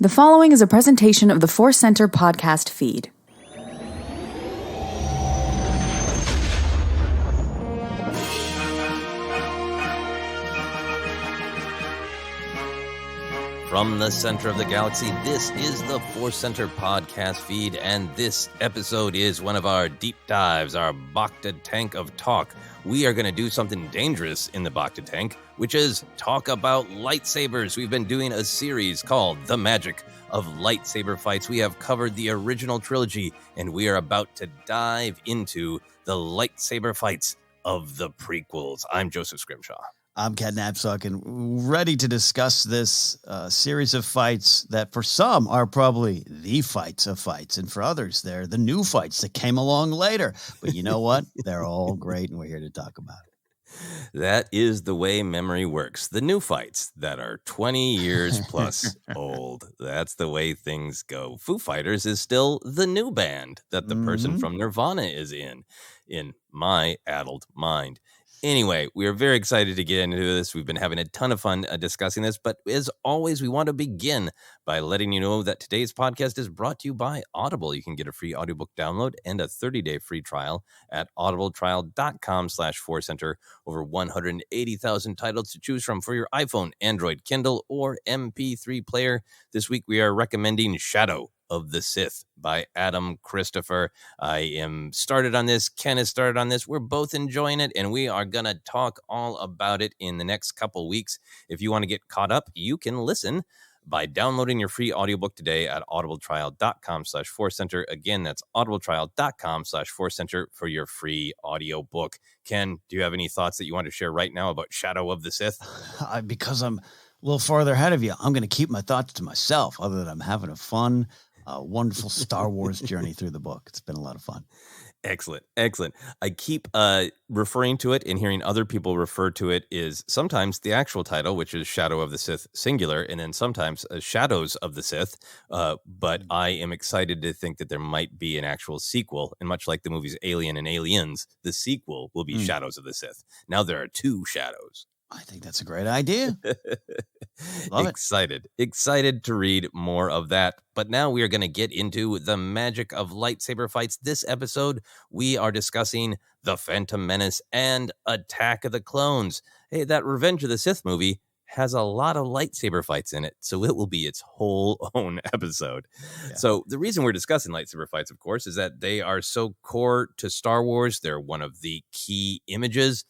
The following is a presentation of the ForceCenter podcast feed. From the center of the galaxy, this is the ForceCenter podcast feed, and this episode is one of our deep dives, our Bacta tank of talk. We are going to do something dangerous in the Bacta tank, which is talk about lightsabers. We've been doing a series called The Magic of Lightsaber Fights. We have covered the original trilogy, and we are about to dive into the lightsaber fights of the prequels. I'm Joseph Scrimshaw. I'm Cat Napzok, and ready to discuss this series of fights that for some are probably the fights of fights, and for others, they're the new fights that came along later. But you know what? They're all great, and we're here to talk about it. That is the way memory works. The new fights that are 20 years plus old. That's the way things go. Foo Fighters is still the new band that the person from Nirvana is in my addled mind. Anyway, we are very excited to get into this. We've been having a ton of fun discussing this, but as always, we want to begin by letting you know that today's podcast is brought to you by Audible. You can get a free audiobook download and a 30-day free trial at audibletrial.com/ForceCenter. Over 180,000 titles to choose from for your iPhone, Android, Kindle, or MP3 player. This week, we are recommending Shadow of the Sith by Adam Christopher. I am started on this. Ken has started on this. We're both enjoying it, and we are going to talk all about it in the next couple weeks. If you want to get caught up, you can listen by downloading your free audiobook today at audibletrial.com/ForceCenter. Again, that's audibletrial.com/ForceCenter for your free audiobook. Ken, do you have any thoughts that you want to share right now about Shadow of the Sith? Because I'm a little farther ahead of you, I'm going to keep my thoughts to myself, other than I'm having a fun, wonderful Star Wars journey through the book. It's been a lot of fun. Excellent. I keep referring to it and hearing other people refer to it is sometimes the actual title, which is Shadow of the Sith singular, and then sometimes Shadows of the Sith. But I am excited to think that there might be an actual sequel. And much like the movies Alien and Aliens, the sequel will be Shadows of the Sith. Now there are two Shadows. I think that's a great idea. Love Excited to read more of that. But now we are going to get into the magic of lightsaber fights. This episode, we are discussing the Phantom Menace and Attack of the Clones. Hey, that Revenge of the Sith movie has a lot of lightsaber fights in it, so it will be its whole own episode. Yeah. So the reason we're discussing lightsaber fights, of course, is that they are so core to Star Wars. They're one of the key images.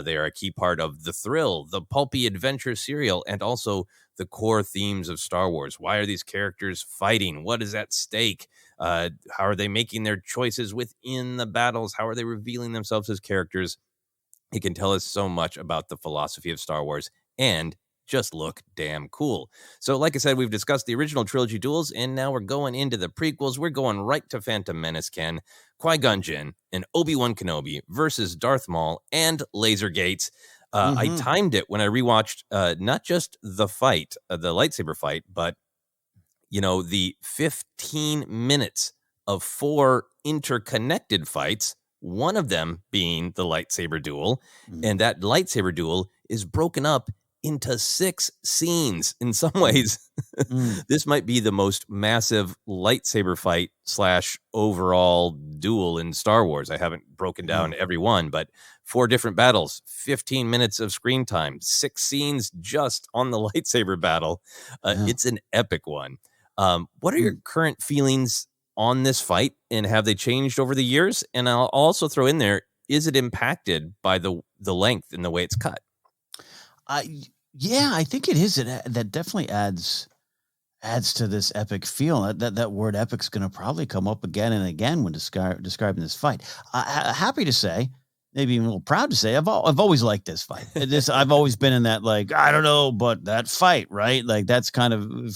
They are a key part of the thrill, the pulpy adventure serial, and also the core themes of Star Wars. Why are these characters fighting? What is at stake? How are they making their choices within the battles? How are they revealing themselves as characters? It can tell us so much about the philosophy of Star Wars and just look damn cool. So like I said, we've discussed the original trilogy duels, and now we're going into the prequels. We're going right to Phantom Menace, Ken. Qui-Gon Jinn and Obi-Wan Kenobi versus Darth Maul and Laser Gates. I timed it when I rewatched not just the fight, the lightsaber fight, but, the 15 minutes of 4 interconnected fights, one of them being the lightsaber duel. And that lightsaber duel is broken up into 6 scenes. In some ways, this might be the most massive lightsaber fight / overall duel in Star Wars. I haven't broken down every one, but 4 different battles, 15 minutes of screen time, 6 scenes just on the lightsaber battle. It's an epic one. What are your current feelings on this fight, and have they changed over the years? And I'll also throw in there, is it impacted by the length and the way it's cut? Yeah, I think it is. That definitely adds to this epic feel. That word epic's going to probably come up again and again when describing this fight. Happy to say, maybe even a little proud to say, I've always liked this fight. I've always been in that, like, I don't know, but that fight, right? Like, that's kind of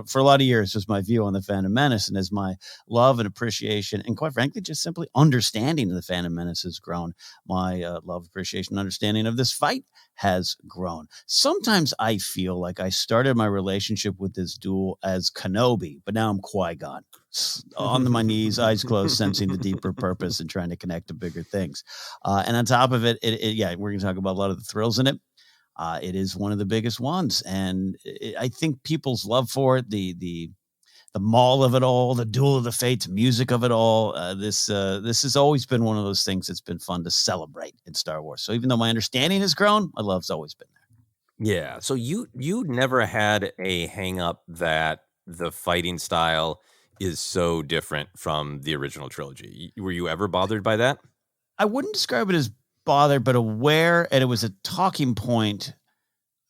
for a lot of years was my view on the Phantom Menace, and as my love and appreciation, and quite frankly, just simply understanding of the Phantom Menace has grown, my love, appreciation, understanding of this fight has grown. Sometimes I feel like I started my relationship with this duel as Kenobi, but now I'm Qui-Gon. On my knees, eyes closed, sensing the deeper purpose and trying to connect to bigger things. And on top of it, we're going to talk about a lot of the thrills in it. It is one of the biggest ones, and I think people's love for it, the maul of it all, the duel of the fates, music of it all. This has always been one of those things that's been fun to celebrate in Star Wars. So even though my understanding has grown, my love's always been there. Yeah. So you never had a hang up that the fighting style is so different from the original trilogy. Were you ever bothered by that? I wouldn't describe it as bothered, but aware, and it was a talking point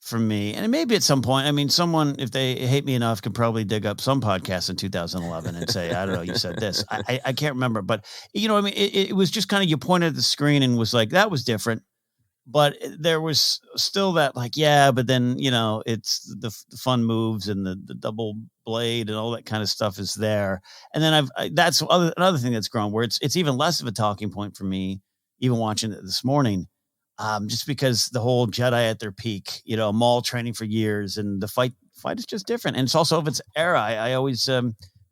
for me. And maybe at some point, I mean, someone, if they hate me enough, can probably dig up some podcast in 2011 and say, I don't know, you said this. I can't remember. But, you know, I mean, it was just kind of, you pointed at the screen and was like, that was different. But there was still that, like, yeah, but then, you know, it's the fun moves and the double blade and all that kind of stuff is there. And then that's another thing that's grown, where it's even less of a talking point for me, even watching it this morning. Just because the whole Jedi at their peak, you know, Maul training for years, and the fight is just different. And it's also of its era. I always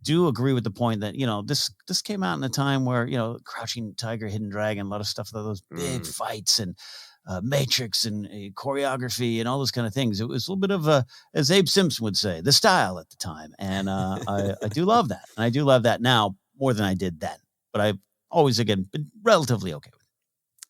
do agree with the point that, you know, this came out in a time where, you know, Crouching Tiger, Hidden Dragon, a lot of stuff, those big fights and Matrix and choreography and all those kind of things. It was a little bit of as Abe Simpson would say, the style at the time. And I do love that. And I do love that now more than I did then. But I've always, again, been relatively okay with it.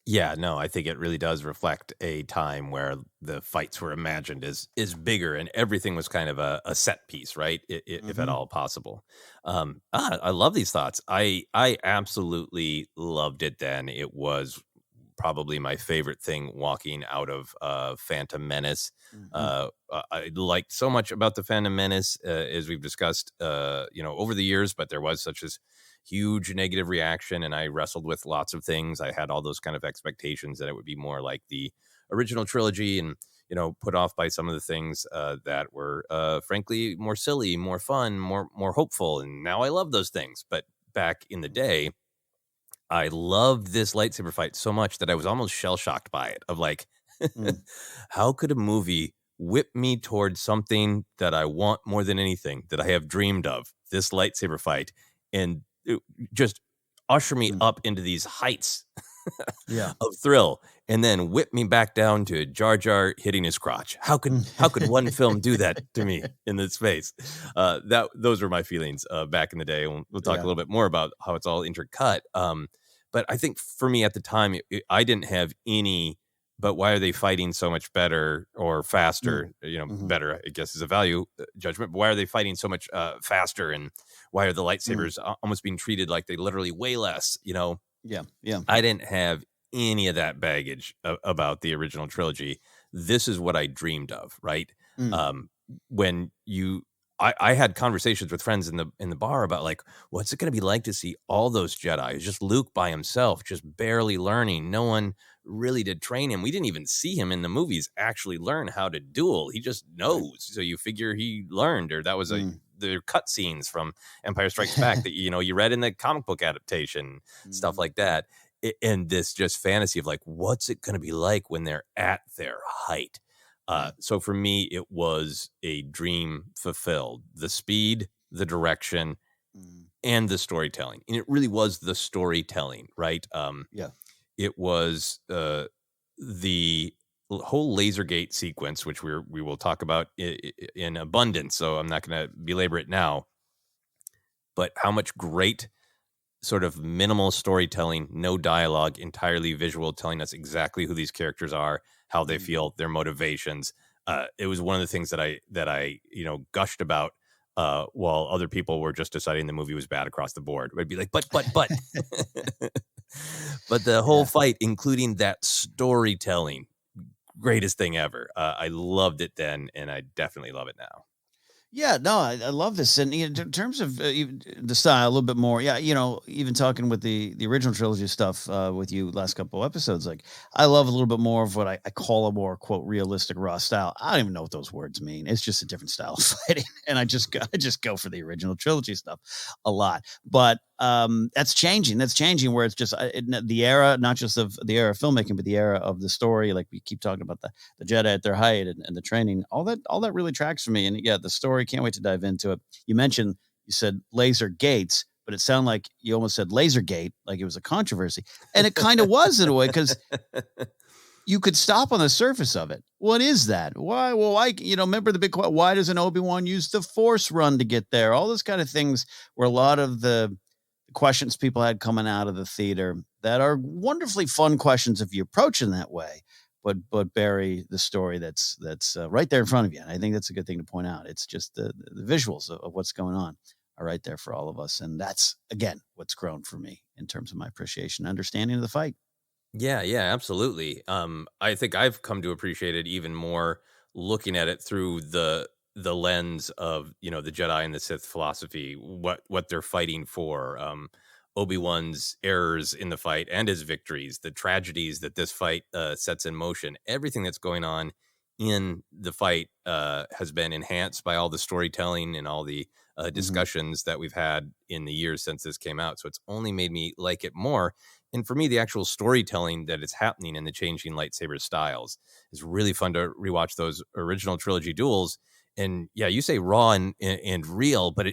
Yeah, no, I think it really does reflect a time where the fights were imagined as bigger, and everything was kind of a set piece, right? If at all possible. I love these thoughts. I absolutely loved it then. It was probably my favorite thing walking out of Phantom Menace. I liked so much about the Phantom Menace, as we've discussed, you know, over the years, but there was such as huge negative reaction, and I wrestled with lots of things. I had all those kind of expectations that it would be more like the original trilogy, and, you know, put off by some of the things that were frankly more silly, more fun, more hopeful. And now I love those things. But back in the day, I loved this lightsaber fight so much that I was almost shell-shocked by it, of like, how could a movie whip me towards something that I want more than anything, that I have dreamed of, this lightsaber fight, and just usher me up into these heights of thrill, and then whip me back down to Jar Jar hitting his crotch. How could one film do that to me in this space? Those were my feelings back in the day. We'll talk a little bit more about how it's all intercut. But I think for me at the time, I didn't have any, but why are they fighting so much better or faster? You know, better, I guess, is a value judgment. But why are they fighting so much faster? And why are the lightsabers almost being treated like they literally weigh less? You know? Yeah. I didn't have any of that baggage about the original trilogy. This is what I dreamed of, right? When I had conversations with friends in the bar about, like, what's it going to be like to see all those Jedi? It's just Luke by himself, just barely learning. No one really did train him. We didn't even see him in the movies actually learn how to duel. He just knows. So you figure he learned, or that was the cutscenes from Empire Strikes Back that, you know, you read in the comic book adaptation, stuff like that. And this just fantasy of, like, what's it going to be like when they're at their height? So for me, it was a dream fulfilled. The speed, the direction, and the storytelling. And it really was the storytelling, right? It was the whole Lasergate sequence, which we will talk about in abundance, so I'm not going to belabor it now. But how much great sort of minimal storytelling, no dialogue, entirely visual, telling us exactly who these characters are, how they feel, their motivations. It was one of the things that I you know, gushed about while other people were just deciding the movie was bad across the board. I'd be like, but but the whole fight, including that storytelling, greatest thing ever. I loved it then, and I definitely love it now. Yeah, no, I love this. And in terms of even the style, a little bit more. Yeah, you know, even talking with the original trilogy stuff with you last couple episodes, like, I love a little bit more of what I call a more, quote, realistic raw style. I don't even know what those words mean. It's just a different style of fighting, and I just go for the original trilogy stuff a lot. But that's changing. That's changing, where it's just the era, not just of the era of filmmaking, but the era of the story. Like, we keep talking about the Jedi at their height and the training. All that really tracks for me. And yeah, the story, can't wait to dive into it. You said laser gates, but it sounded like you almost said Lasergate, like it was a controversy. And it kind of was in a way, because you could stop on the surface of it. What is that? Why? Well, remember the big question, why doesn't Obi-Wan use the Force run to get there? All those kind of things were a lot of the questions people had coming out of the theater that are wonderfully fun questions if you approach in that way, but bury the story that's right there in front of you. And I think that's a good thing to point out. It's just the visuals of what's going on are right there for all of us. And that's, again, what's grown for me in terms of my appreciation and understanding of the fight. Yeah, absolutely. I think I've come to appreciate it even more looking at it through the lens of, the Jedi and the Sith philosophy, what they're fighting for, Obi-Wan's errors in the fight and his victories, the tragedies that this fight sets in motion. Everything that's going on in the fight has been enhanced by all the storytelling and all the discussions that we've had in the years since this came out. So it's only made me like it more. And for me, the actual storytelling that is happening in the changing lightsaber styles is really fun to rewatch those original trilogy duels. And yeah, you say raw and real, but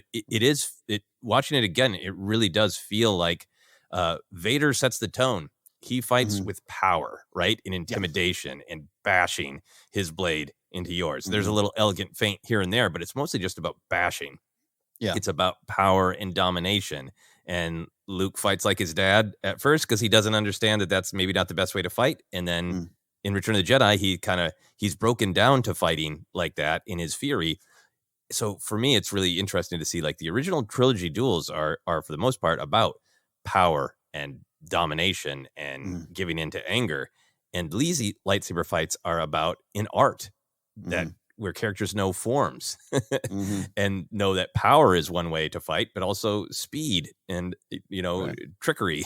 watching it again, it really does feel like Vader sets the tone. He fights with power, right? And intimidation and bashing his blade into yours. There's a little elegant feint here and there, but it's mostly just about bashing. Yeah. It's about power and domination. And Luke fights like his dad at first because he doesn't understand that that's maybe not the best way to fight. And then in Return of the Jedi, he's broken down to fighting like that in his fury. So for me, it's really interesting to see like the original trilogy duels are for the most part about power and domination and giving into anger. And these lightsaber fights are about an art that where characters know forms and know that power is one way to fight, but also speed and, trickery.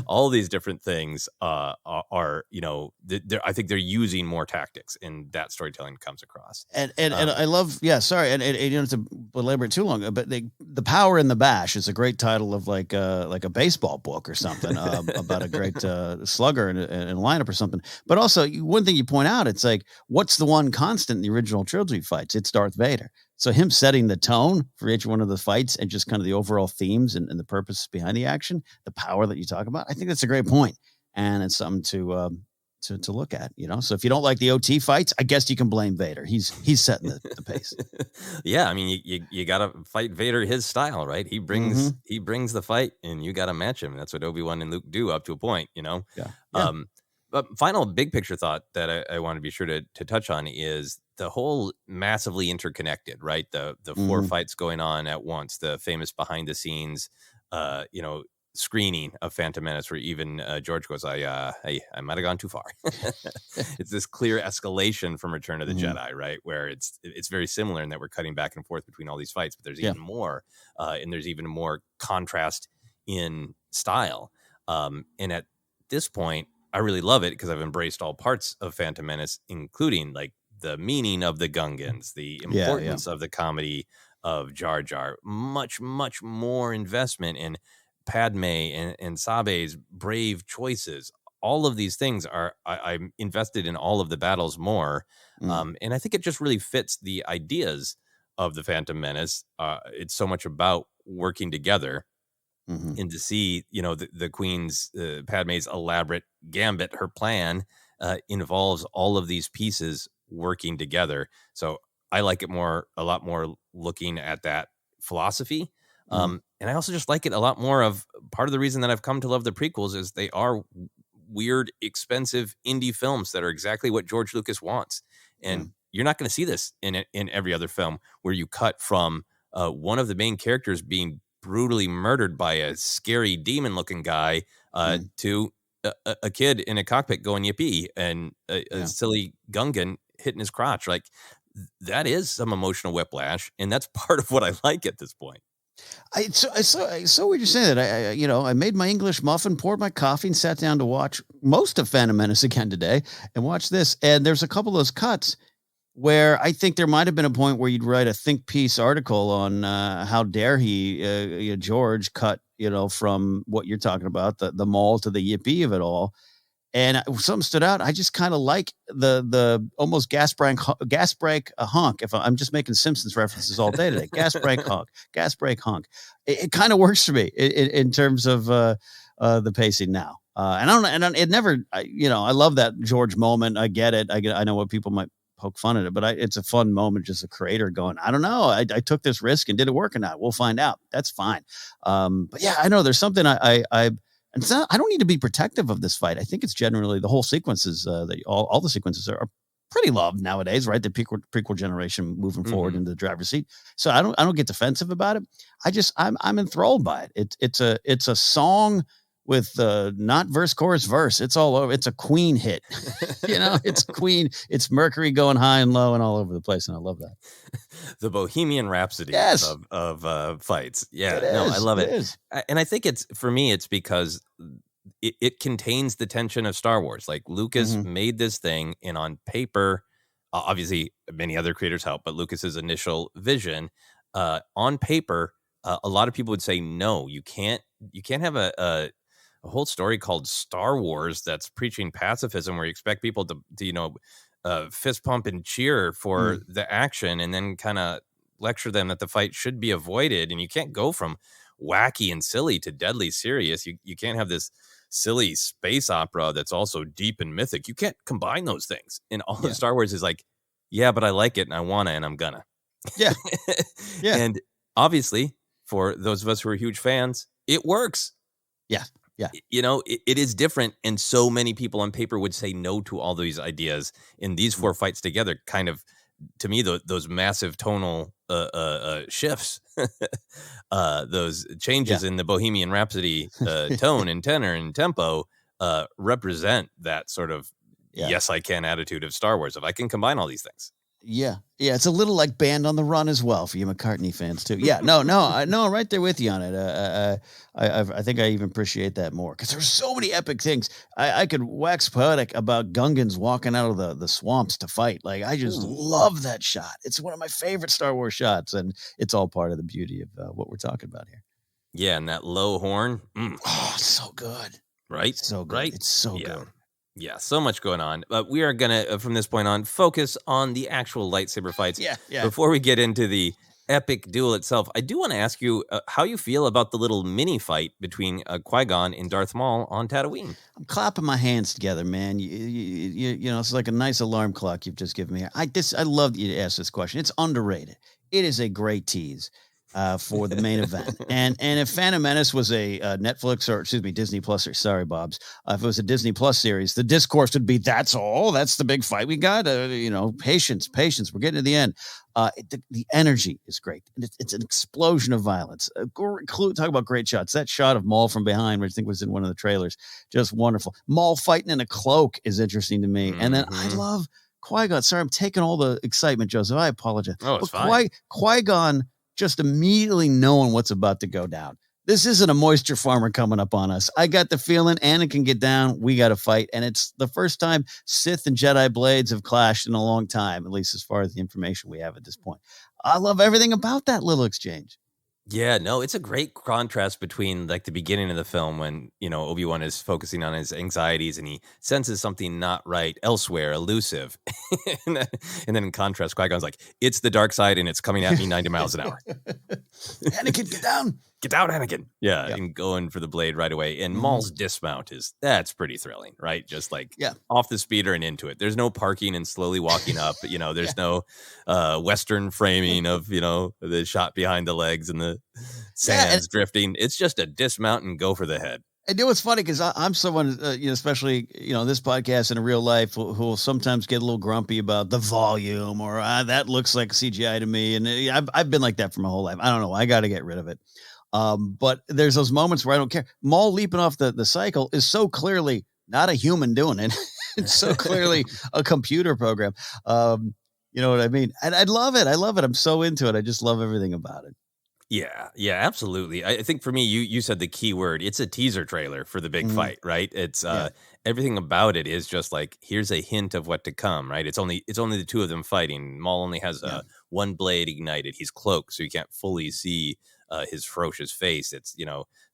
All these different things are I think they're using more tactics, and that storytelling comes across. And I love, sorry. And not to belabor it too long, but the Power in the Bash is a great title of like a baseball book or something about a great slugger and a lineup or something. But also one thing you point out, it's like, what's the one constant in the original trilogy fights? It's Darth Vader. So him setting the tone for each one of the fights and just kind of the overall themes and the purpose behind the action, the power that you talk about, I think that's a great point. And it's something to look at, So if you don't like the OT fights, I guess you can blame Vader. He's setting the pace. Yeah, I mean, you got to fight Vader his style, right? He brings the fight, and you got to match him. That's what Obi-Wan and Luke do up to a point, Yeah. But final big picture thought that I want to be sure to touch on is the whole massively interconnected, right? The four fights going on at once, the famous behind the scenes, screening of Phantom Menace, where even George goes, I might have gone too far. It's this clear escalation from Return of the Jedi, right? Where it's very similar in that we're cutting back and forth between all these fights, but there's even more, and there's even more contrast in style. And at this point, I really love it because I've embraced all parts of Phantom Menace, including like the meaning of the Gungans, the importance of the comedy of Jar Jar, much, much more investment in Padme and Sabe's brave choices. All of these things I'm invested in all of the battles more. And I think it just really fits the ideas of the Phantom Menace. It's so much about working together. And to see, the Queen's, Padme's elaborate gambit, her plan involves all of these pieces working together. So I like it a lot more looking at that philosophy. And I also just like it a lot more of part of the reason that I've come to love the prequels is they are weird, expensive indie films that are exactly what George Lucas wants. And you're not going to see this in every other film where you cut from one of the main characters being brutally murdered by a scary demon looking guy to a kid in a cockpit going yippee and a silly Gungan hitting his crotch. Like that is some emotional whiplash. And that's part of what I like at this point. I saw what you're saying that I made my English muffin, poured my coffee and sat down to watch most of Phantom Menace again today and watch this. And there's a couple of those cuts where I think there might have been a point where you'd write a think piece article on how dare George cut, from what you're talking about, the mall to the yippee of it all. And something stood out. I just kind of like the almost gas brake honk. If I'm just making Simpsons references all day today, gas brake honk. It kind of works for me in terms of the pacing now. And I don't know, and it never, I love that George moment. I get it. I know what people might poke fun at it, but it's a fun moment. Just a creator going, I don't know. I took this risk and did it work or not? We'll find out. That's fine. But yeah, I know there's something and so I don't need to be protective of this fight. I think it's generally the whole sequences, all the sequences are pretty loved nowadays, right? The prequel generation moving forward into the driver's seat. So I don't get defensive about it. I'm enthralled by it. It's a song with not verse, chorus, verse. It's all over. It's a Queen hit. It's Queen. It's Mercury going high and low and all over the place. And I love that. The Bohemian Rhapsody of fights. Yeah, I love it. And I think for me, it's because it contains the tension of Star Wars. Like Lucas made this thing, and on paper, obviously many other creators help, but Lucas's initial vision, on paper, a lot of people would say, no, you can't have a whole story called Star Wars that's preaching pacifism, where you expect people to fist pump and cheer for the action, and then kind of lecture them that the fight should be avoided. And you can't go from wacky and silly to deadly serious. You can't have this silly space opera that's also deep and mythic. You can't combine those things. And all of Star Wars is like, yeah, but I like it and I wanna and I'm gonna. Yeah. Yeah. And obviously, for those of us who are huge fans, it works. Yeah. Yeah. It is different. And so many people on paper would say no to all these ideas. And these four fights together kind of, to me, those massive tonal shifts, those changes in the Bohemian Rhapsody tone and tenor and tempo represent that sort of yes, I can attitude of Star Wars. If I can combine all these things. Yeah. Yeah. It's a little like Band on the Run as well for you McCartney fans too. Yeah. No, I'm right there with you on it. I think I even appreciate that more because there's so many epic things. I could wax poetic about Gungans walking out of the swamps to fight. Like, I just love that shot. It's one of my favorite Star Wars shots, and it's all part of the beauty of what we're talking about here. Yeah. And that low horn. Oh, it's so good. Right. So good. Right. It's so good. Yeah, so much going on. But we are going to, from this point on, focus on the actual lightsaber fights. Yeah. Before we get into the epic duel itself, I do want to ask you how you feel about the little mini fight between Qui-Gon and Darth Maul on Tatooine. I'm clapping my hands together, man. It's like a nice alarm clock you've just given me. I love that you asked this question. It's underrated. It is a great tease for the main event. And if Phantom Menace was a Netflix or Disney Plus, or sorry, Bobs, if it was a Disney Plus series, the discourse would be, that's all. That's the big fight we got. Patience. We're getting to the end. The energy is great. It's an explosion of violence. Talk about great shots. That shot of Maul from behind, which I think was in one of the trailers, just wonderful. Maul fighting in a cloak is interesting to me. And then I love Qui-Gon. Sorry, I'm taking all the excitement, Joseph. I apologize. Oh, it's fine. Qui-Gon just immediately knowing what's about to go down. This isn't a moisture farmer coming up on us. I got the feeling Anakin can get down. We got to fight. And it's the first time Sith and Jedi blades have clashed in a long time, at least as far as the information we have at this point. I love everything about that little exchange. Yeah, no, it's a great contrast between like the beginning of the film when, Obi-Wan is focusing on his anxieties and he senses something not right elsewhere, elusive. and then in contrast, Qui-Gon's like, it's the dark side and it's coming at me 90 miles an hour. Anakin, get down. Get down, Anakin. Yeah, and going for the blade right away. And Maul's dismount that's pretty thrilling, right? Just like off the speeder and into it. There's no parking and slowly walking up. There's no Western framing of, the shot behind the legs and the sands drifting. It's just a dismount and go for the head. And what's funny because I'm someone, especially, this podcast in real life who will sometimes get a little grumpy about the volume or that looks like CGI to me. And I've been like that for my whole life. I don't know. I got to get rid of it. But there's those moments where I don't care. Maul leaping off the cycle is so clearly not a human doing it. It's so clearly a computer program. You know what I mean? And I love it. I'm so into it. I just love everything about it. Yeah, absolutely. I think for me, you said the key word. It's a teaser trailer for the big fight, right? It's everything about it is just like, here's a hint of what to come, right? It's only the two of them fighting. Maul only has one blade ignited. He's cloaked, so you can't fully see his ferocious face. It's,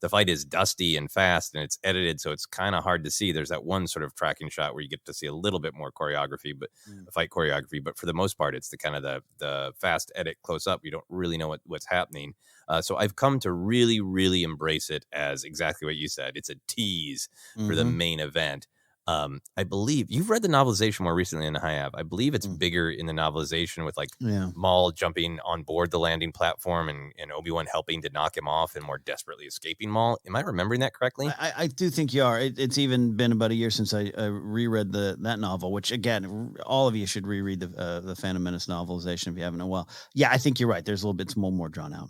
the fight is dusty and fast and it's edited, so it's kind of hard to see. There's that one sort of tracking shot where you get to see a little bit more choreography, but fight choreography. But for the most part, it's the kind of the fast edit close up. You don't really know what's happening. So I've come to really, really embrace it as exactly what you said. It's a tease for the main event. I believe you've read the novelization more recently than I have. I believe it's bigger in the novelization with like Maul jumping on board the landing platform and Obi-Wan helping to knock him off and more desperately escaping Maul. Am I remembering that correctly? I do think you are. It's even been about a year since I reread that novel, which again, all of you should reread the Phantom Menace novelization if you haven't in a while. Yeah, I think you're right. There's a little bit more drawn out,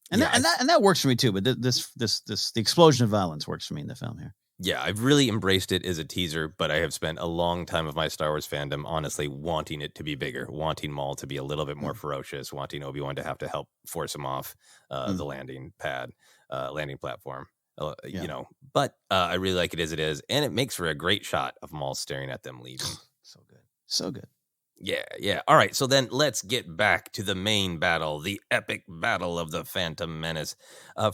and that works for me too. But the explosion of violence works for me in the film here. Yeah, I've really embraced it as a teaser, but I have spent a long time of my Star Wars fandom honestly wanting it to be bigger, wanting Maul to be a little bit more ferocious, wanting Obi-Wan to have to help force him off the landing platform, But I really like it as it is, and it makes for a great shot of Maul staring at them leaving. So good. Yeah. All right, so then let's get back to the main battle, the epic battle of the Phantom Menace.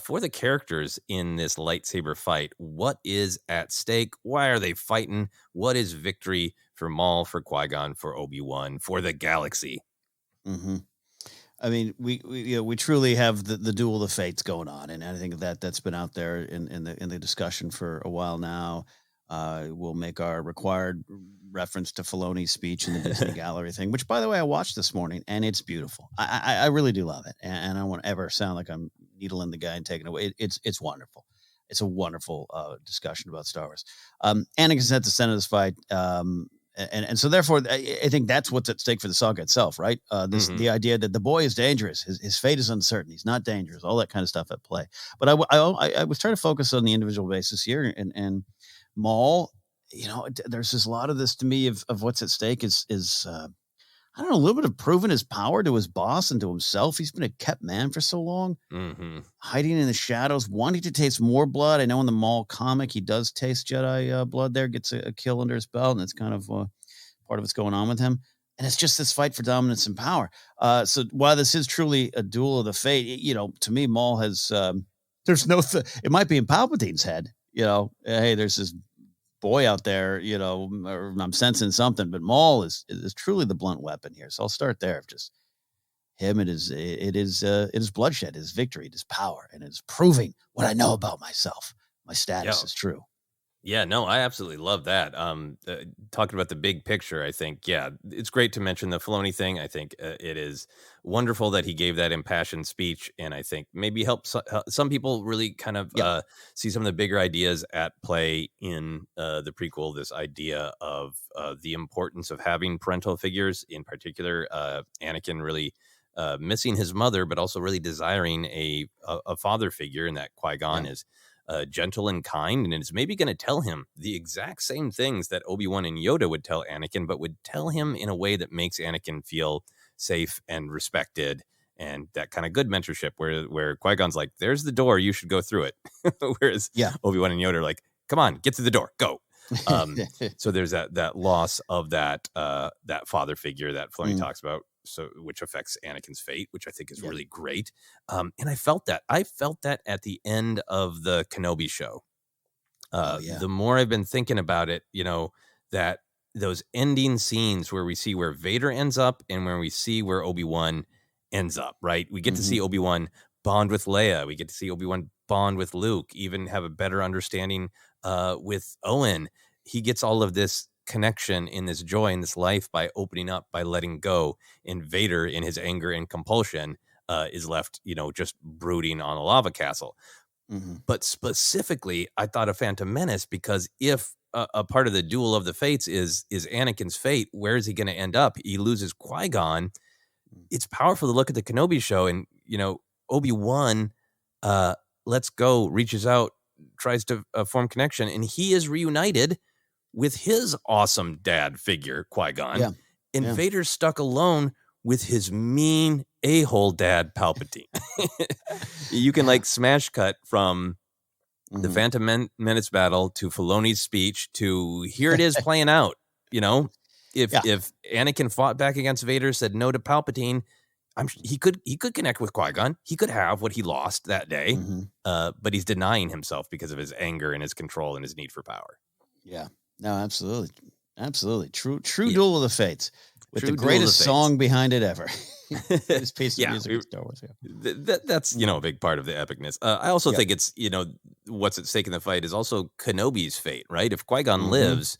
For the characters in this lightsaber fight, what is at stake? Why are they fighting? What is victory for Maul, for Qui-Gon, for Obi-Wan, for the galaxy? Mm-hmm. I mean, we truly have the duel of the fates going on, and I think that's been out there in the discussion for a while now. We'll make our required reference to Filoni's speech in the Disney Gallery thing, which, by the way, I watched this morning, and it's beautiful. I really do love it, and I don't want to ever sound like I'm needling the guy and taking it away. It's wonderful. It's a wonderful discussion about Star Wars. Anakin's at the center of this fight, and so therefore, I think that's what's at stake for the saga itself, right? The idea that the boy is dangerous, his fate is uncertain, he's not dangerous, all that kind of stuff at play. But I was trying to focus on the individual basis here, and Maul, there's just a lot of this to me of what's at stake is I don't know, a little bit of proving his power to his boss and to himself. He's been a kept man for so long, hiding in the shadows, wanting to taste more blood. I know in the Maul comic, he does taste Jedi blood there, gets a kill under his belt, and it's kind of part of what's going on with him. And it's just this fight for dominance and power. So while this is truly a duel of the fate, to me, Maul has, there's no, it might be in Palpatine's head, hey, there's this boy out there, or I'm sensing something, but Maul is truly the blunt weapon here. So I'll start there. Just him, it is bloodshed, his victory, his power, and it's proving what I know about myself. My status is true. Yeah, no, I absolutely love that. Talking about the big picture, I think, it's great to mention the Filoni thing. I think it is wonderful that he gave that impassioned speech, and I think maybe help some people really kind of see some of the bigger ideas at play in the prequel. This idea of the importance of having parental figures, in particular, Anakin really missing his mother, but also really desiring a father figure, and that Qui-Gon is gentle and kind, and is maybe going to tell him the exact same things that Obi-Wan and Yoda would tell Anakin, but would tell him in a way that makes Anakin feel safe and respected, and that kind of good mentorship where Qui-Gon's like, there's the door, you should go through it. Whereas Obi-Wan and Yoda are like, come on, get through the door, go. So there's that loss of that father figure that Filoni talks about, so which affects Anakin's fate, which I think is really great. And I felt that at the end of the Kenobi show. The more I've been thinking about it, that those ending scenes where we see where Vader ends up and where we see where Obi-Wan ends up, right? We get to see Obi-Wan bond with Leia. We get to see Obi-Wan bond with Luke, even have a better understanding with Owen. He gets all of this connection in this joy in this life by opening up, by letting go. And Vader, in his anger and compulsion, is left, just brooding on a lava castle. But specifically, I thought of Phantom Menace, because if a part of the duel of the fates is Anakin's fate, where is he going to end up? He loses Qui-Gon. It's powerful to look at the Kenobi show, and Obi-Wan lets go, reaches out, tries to form connection, and he is reunited with his awesome dad figure, Qui-Gon. And Vader's stuck alone with his mean a-hole dad, Palpatine. You can smash cut from the Phantom Menace battle to Filoni's speech to here it is playing out. If Anakin fought back against Vader, said no to Palpatine, he could connect with Qui-Gon. He could have what he lost that day, but he's denying himself because of his anger and his control and his need for power. Yeah. No, absolutely. True duel of the fates with the greatest song behind it ever. This piece of Yeah, music in Star Wars. Yeah. that's a big part of the epicness. I also think it's what's at stake in the fight is also Kenobi's fate, right? If Qui-Gon lives,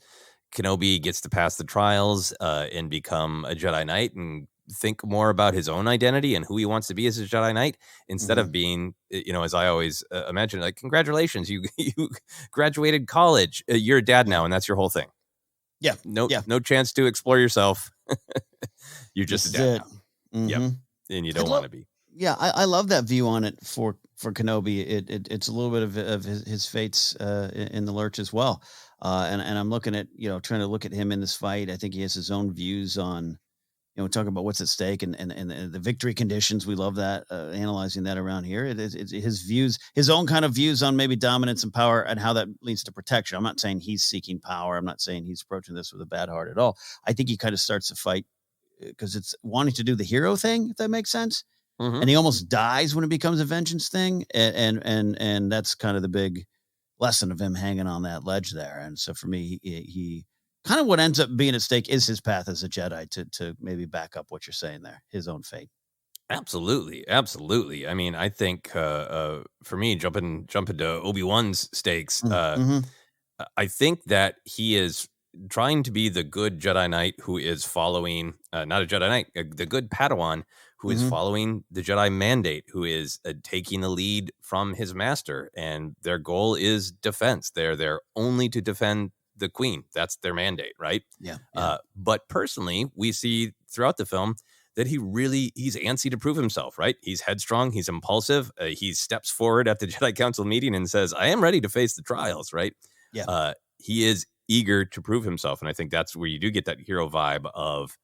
Kenobi gets to pass the trials and become a Jedi Knight and think more about his own identity and who he wants to be as a Jedi Knight instead of being, as I always imagine, like, congratulations, you graduated college, you're a dad now, and that's your whole thing. Yeah, no chance to explore yourself. You're just a dad now. Yep, and you don't want to be. Yeah, I love that view on it for Kenobi. It's a little bit of his fates in the lurch as well. And I'm looking at, trying to look at him in this fight. I think he has his own views on, talking about what's at stake and the victory conditions. We love that, analyzing that around here. It's his views, his own kind of views on maybe dominance and power and how that leads to protection. I'm not saying he's seeking power. I'm not saying he's approaching this with a bad heart at all. I think he kind of starts the fight because it's wanting to do the hero thing, if that makes sense. And he almost dies when it becomes a vengeance thing. And that's kind of the big lesson of him hanging on that ledge there. And so for me, he kind of what ends up being at stake is his path as a Jedi to maybe back up what you're saying there, his own fate. Absolutely. I mean, I think for me, jumping to Obi-Wan's stakes, I think that he is trying to be the good Jedi Knight who is following, not a Jedi Knight, the good Padawan who is following the Jedi mandate, who is taking the lead from his master. And their goal is defense. They're there only to defend the queen. That's their mandate, right? Yeah. But personally, we see throughout the film that he's antsy to prove himself, right? He's headstrong. He's impulsive. He steps forward at the Jedi Council meeting and says, I am ready to face the trials, right? Yeah. He is eager to prove himself. And I think that's where you do get that hero vibe of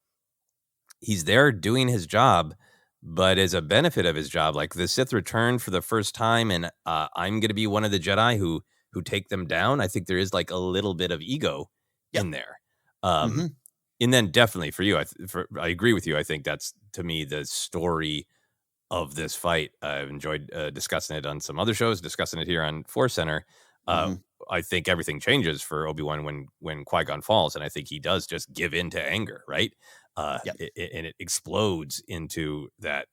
he's there doing his job, but as a benefit of his job, like the Sith return for the first time, and I'm going to be one of the Jedi who take them down. I think there is like a little bit of ego in there. And then definitely for you, I agree with you. I think that's, to me, the story of this fight. I've enjoyed discussing it on some other shows, discussing it here on ForceCenter. I think everything changes for Obi-Wan when Qui-Gon falls, and I think he does just give in to anger, right? And it explodes into that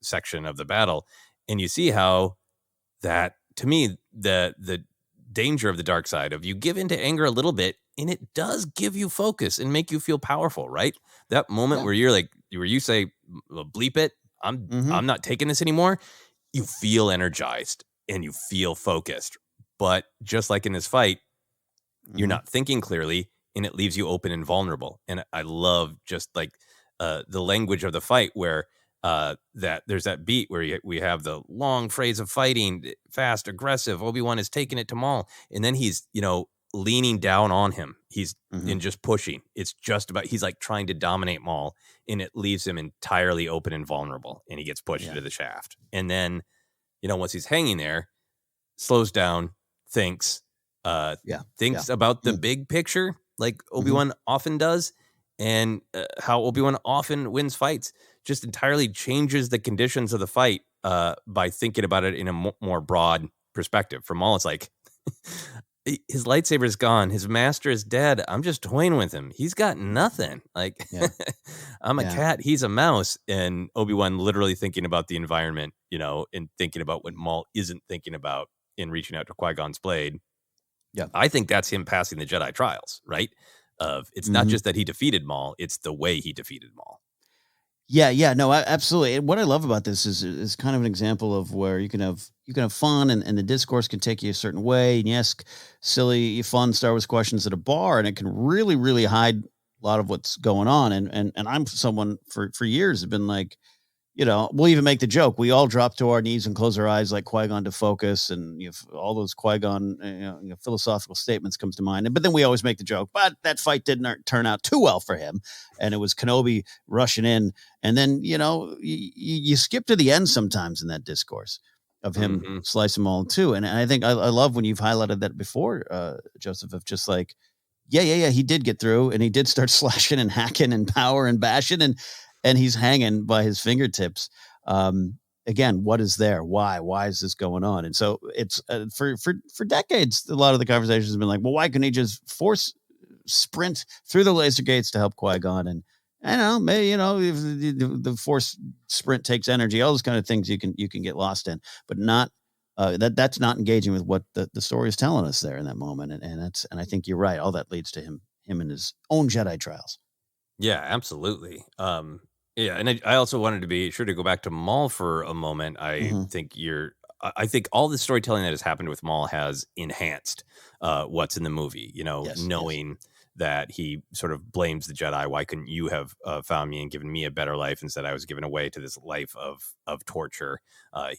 section of the battle, and you see how that, to me, the danger of the dark side of you give into anger a little bit, and it does give you focus and make you feel powerful, right? That moment where you're like, where you say, bleep it, I'm not taking this anymore. You feel energized and you feel focused. But just like in this fight, you're not thinking clearly, and it leaves you open and vulnerable. And I love just like the language of the fight where that there's that beat where we have the long phrase of fighting, fast, aggressive. Obi-Wan is taking it to Maul, and then he's, leaning down on him. He's and just pushing. It's just about, he's like trying to dominate Maul, and it leaves him entirely open and vulnerable, and he gets pushed into the shaft. And then, once he's hanging there, slows down, thinks about the big picture, like Obi-Wan often does, and how Obi-Wan often wins fights, just entirely changes the conditions of the fight by thinking about it in a more broad perspective. For Maul, it's like, his lightsaber is gone. His master is dead. I'm just toying with him. He's got nothing. Like, I'm a cat. He's a mouse. And Obi-Wan literally thinking about the environment, and thinking about what Maul isn't thinking about in reaching out to Qui-Gon's blade. Yeah, I think that's him passing the Jedi trials, right? It's not just that he defeated Maul, it's the way he defeated Maul. Yeah, no, absolutely. And what I love about this is kind of an example of where you can have fun and the discourse can take you a certain way, and you ask silly, fun Star Wars questions at a bar, and it can really, really hide a lot of what's going on. And I'm someone for years have been like, we'll even make the joke. We all drop to our knees and close our eyes like Qui-Gon to focus, and all those Qui-Gon philosophical statements comes to mind. But then we always make the joke, but that fight didn't turn out too well for him, and it was Kenobi rushing in. And then you skip to the end sometimes in that discourse of him slicing them all in two. And I think I love when you've highlighted that before, Joseph, of just like, he did get through, and he did start slashing and hacking and power and bashing, and he's hanging by his fingertips. Again, what is there? Why is this going on? And so it's for decades, a lot of the conversations have been like, well, why couldn't he just force sprint through the laser gates to help Qui-Gon? And I know, maybe, if the force sprint takes energy, all those kind of things you can get lost in, but not that's not engaging with what the story is telling us there in that moment. And I think you're right. All that leads to him and his own Jedi trials. Yeah, absolutely. Yeah, and I also wanted to be sure to go back to Maul for a moment. I think all the storytelling that has happened with Maul has enhanced what's in the movie. Knowing that he sort of blames the Jedi. Why couldn't you have found me and given me a better life? Instead, I was given away to this life of torture.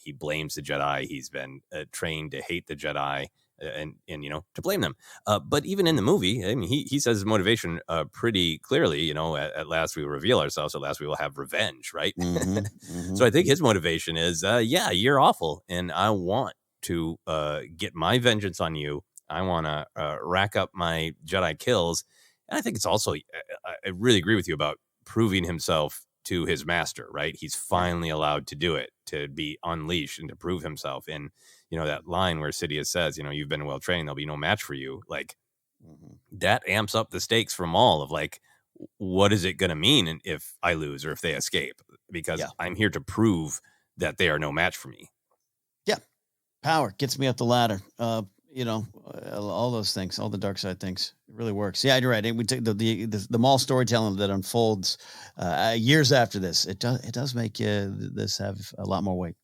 He blames the Jedi. He's been trained to hate the Jedi. And to blame them. But even in the movie, I mean, he says his motivation pretty clearly. At last we will reveal ourselves. At last we will have revenge, right? So I think his motivation is, yeah, you're awful, and I want to get my vengeance on you. I want to rack up my Jedi kills. And I think it's also, I really agree with you about proving himself to his master, right? He's finally allowed to do it, to be unleashed and to prove himself. And that line where Sidious says, you've been well trained, there'll be no match for you. Like, that amps up the stakes from all of like, what is it going to mean if I lose or if they escape? Because I'm here to prove that they are no match for me. Yeah. Power gets me up the ladder. All those things, all the dark side things. It really works. Yeah, you're right. And we take the Maul storytelling that unfolds years after this. It does make this have a lot more weight.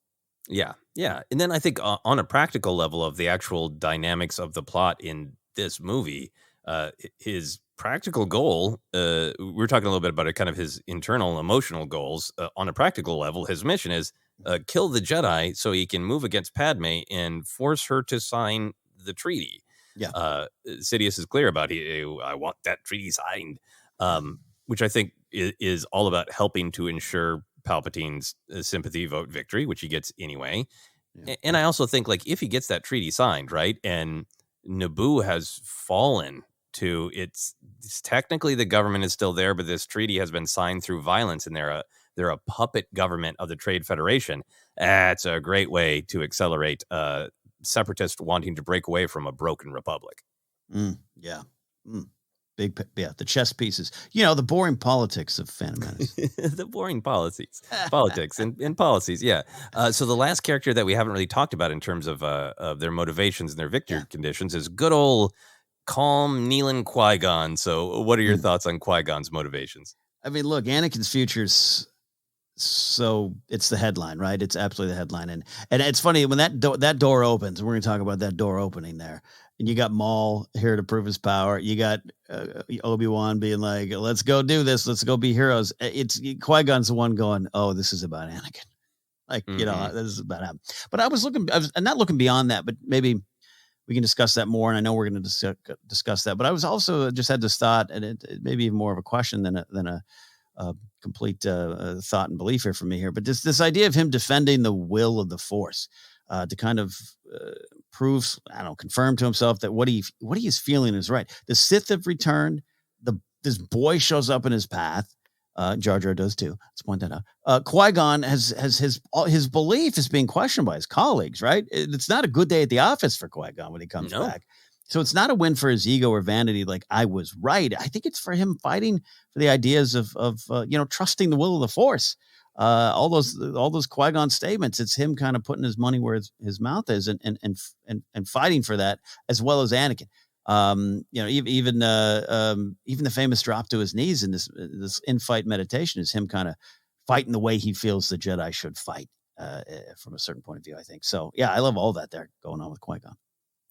Yeah. And then I think on a practical level of the actual dynamics of the plot in this movie, his practical goal, we're talking a little bit about it, kind of his internal emotional goals. On a practical level, his mission is kill the Jedi so he can move against Padme and force her to sign the treaty. Yeah. Sidious is clear about I want that treaty signed, which I think is all about helping to ensure Palpatine's sympathy vote victory, which he gets anyway. Yeah. And I also think, like, if he gets that treaty signed, right, and Naboo has fallen to it's technically the government is still there, but this treaty has been signed through violence, and they're a puppet government of the Trade Federation. That's a great way to accelerate separatists wanting to break away from a broken republic. The chess pieces. The boring politics of Phantom Menace. The boring politics and policies. Yeah. So the last character that we haven't really talked about in terms of their motivations and their victory conditions is good old calm kneeling Qui-Gon. So what are your thoughts on Qui-Gon's motivations? I mean, look, Anakin's future's so it's the headline, right? It's absolutely the headline. And it's funny when that door opens, we're going to talk about that door opening there. And you got Maul here to prove his power. You got Obi-Wan being like, let's go do this. Let's go be heroes. It's Qui-Gon's the one going, oh, this is about Anakin. Like, this is about him. But I was not looking beyond that, but maybe we can discuss that more. And I know we're going to discuss that. But I was also just had this thought, and it may be more of a question than a complete thought and belief here for me here. But this idea of him defending the will of the Force to kind of prove, confirm to himself that what he is feeling is right. The Sith have returned. This boy shows up in his path. Jar Jar does too. Let's point that out. Qui-Gon has his belief is being questioned by his colleagues. Right? It's not a good day at the office for Qui-Gon when he comes back. So it's not a win for his ego or vanity. Like, I was right. I think it's for him fighting for the ideas of trusting the will of the Force. All those Qui-Gon statements. It's him kind of putting his money where his mouth is and fighting for that, as well as Anakin. Even the famous drop to his knees in this in-fight meditation is him kind of fighting the way he feels the Jedi should fight from a certain point of view, I think. So, yeah, I love all that there going on with Qui-Gon.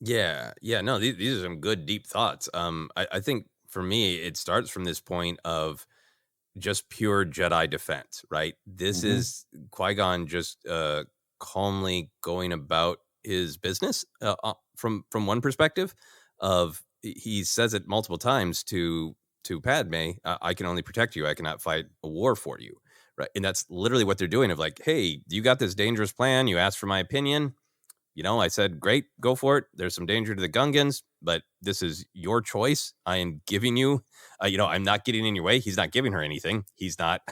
Yeah. No, these are some good, deep thoughts. I think for me, it starts from this point of just pure Jedi defense, right? This is Qui-Gon just calmly going about his business from one perspective of he says it multiple times to Padme, I can only protect you. I cannot fight a war for you. Right. And that's literally what they're doing of like, hey, you got this dangerous plan. You asked for my opinion. I said, great, go for it. There's some danger to the Gungans, but this is your choice. I am giving you, I'm not getting in your way. He's not giving her anything. He's not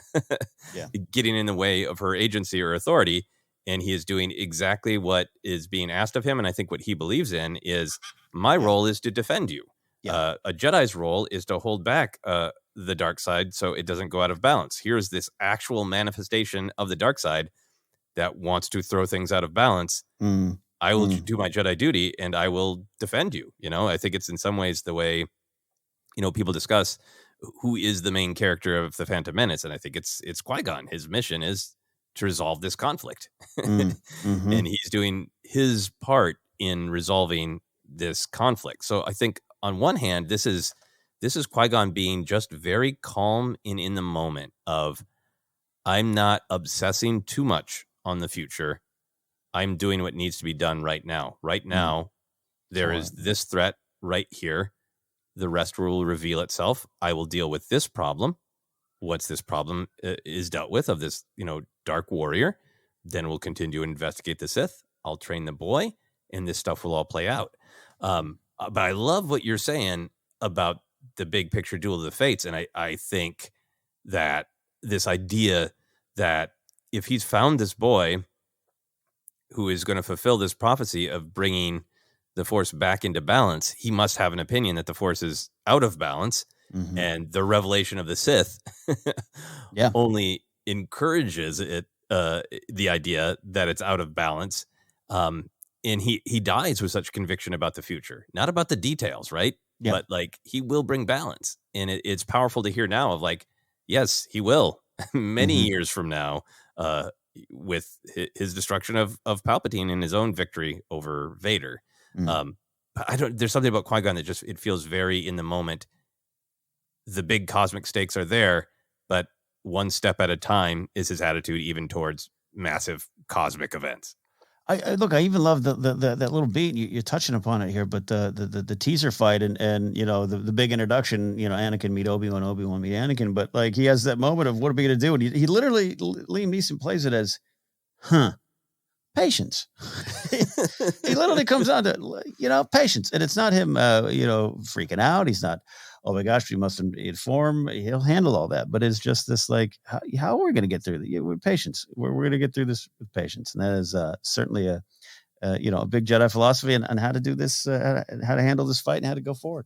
getting in the way of her agency or authority. And he is doing exactly what is being asked of him. And I think what he believes in is my role is to defend you. Yeah. A Jedi's role is to hold back the dark side so it doesn't go out of balance. Here's this actual manifestation of the dark side that wants to throw things out of balance. I will do my Jedi duty and I will defend you. I think it's in some ways the way, people discuss who is the main character of the Phantom Menace. And I think it's Qui-Gon. His mission is to resolve this conflict. And he's doing his part in resolving this conflict. So I think on one hand, this is Qui-Gon being just very calm and in the moment of, I'm not obsessing too much on the future. I'm doing what needs to be done right now. Right now, there is this threat right here. The rest will reveal itself. I will deal with this problem. Once this problem is dealt with of this, dark warrior, then we'll continue to investigate the Sith. I'll train the boy, and this stuff will all play out. But I love what you're saying about the big picture duel of the fates. And I think that this idea that if he's found this boy who is going to fulfill this prophecy of bringing the Force back into balance, he must have an opinion that the Force is out of balance. And the revelation of the Sith only encourages it, the idea that it's out of balance. And he dies with such conviction about the future, not about the details, right? Yeah. But like, he will bring balance. And it's powerful to hear now of like, yes, he will many years from now, with his destruction of Palpatine and his own victory over Vader. There's something about Qui-Gon that just, it feels very in the moment. The big cosmic stakes are there, but one step at a time is his attitude, even towards massive cosmic events. I look, I even love that little beat you're touching upon it here, but the teaser fight and the big introduction, Anakin meet Obi-Wan, Obi-Wan meet Anakin, but like he has that moment of, what are we going to do? And he literally, Liam Neeson plays it as, patience. He literally comes on to, patience. And it's not him, freaking out. He's not, oh my gosh, we must inform. He'll handle all that. But it's just this, like, how are we going to get through with patience? We're going to get through this with patience. And that is certainly a big Jedi philosophy on how to do this, how to handle this fight and how to go forward.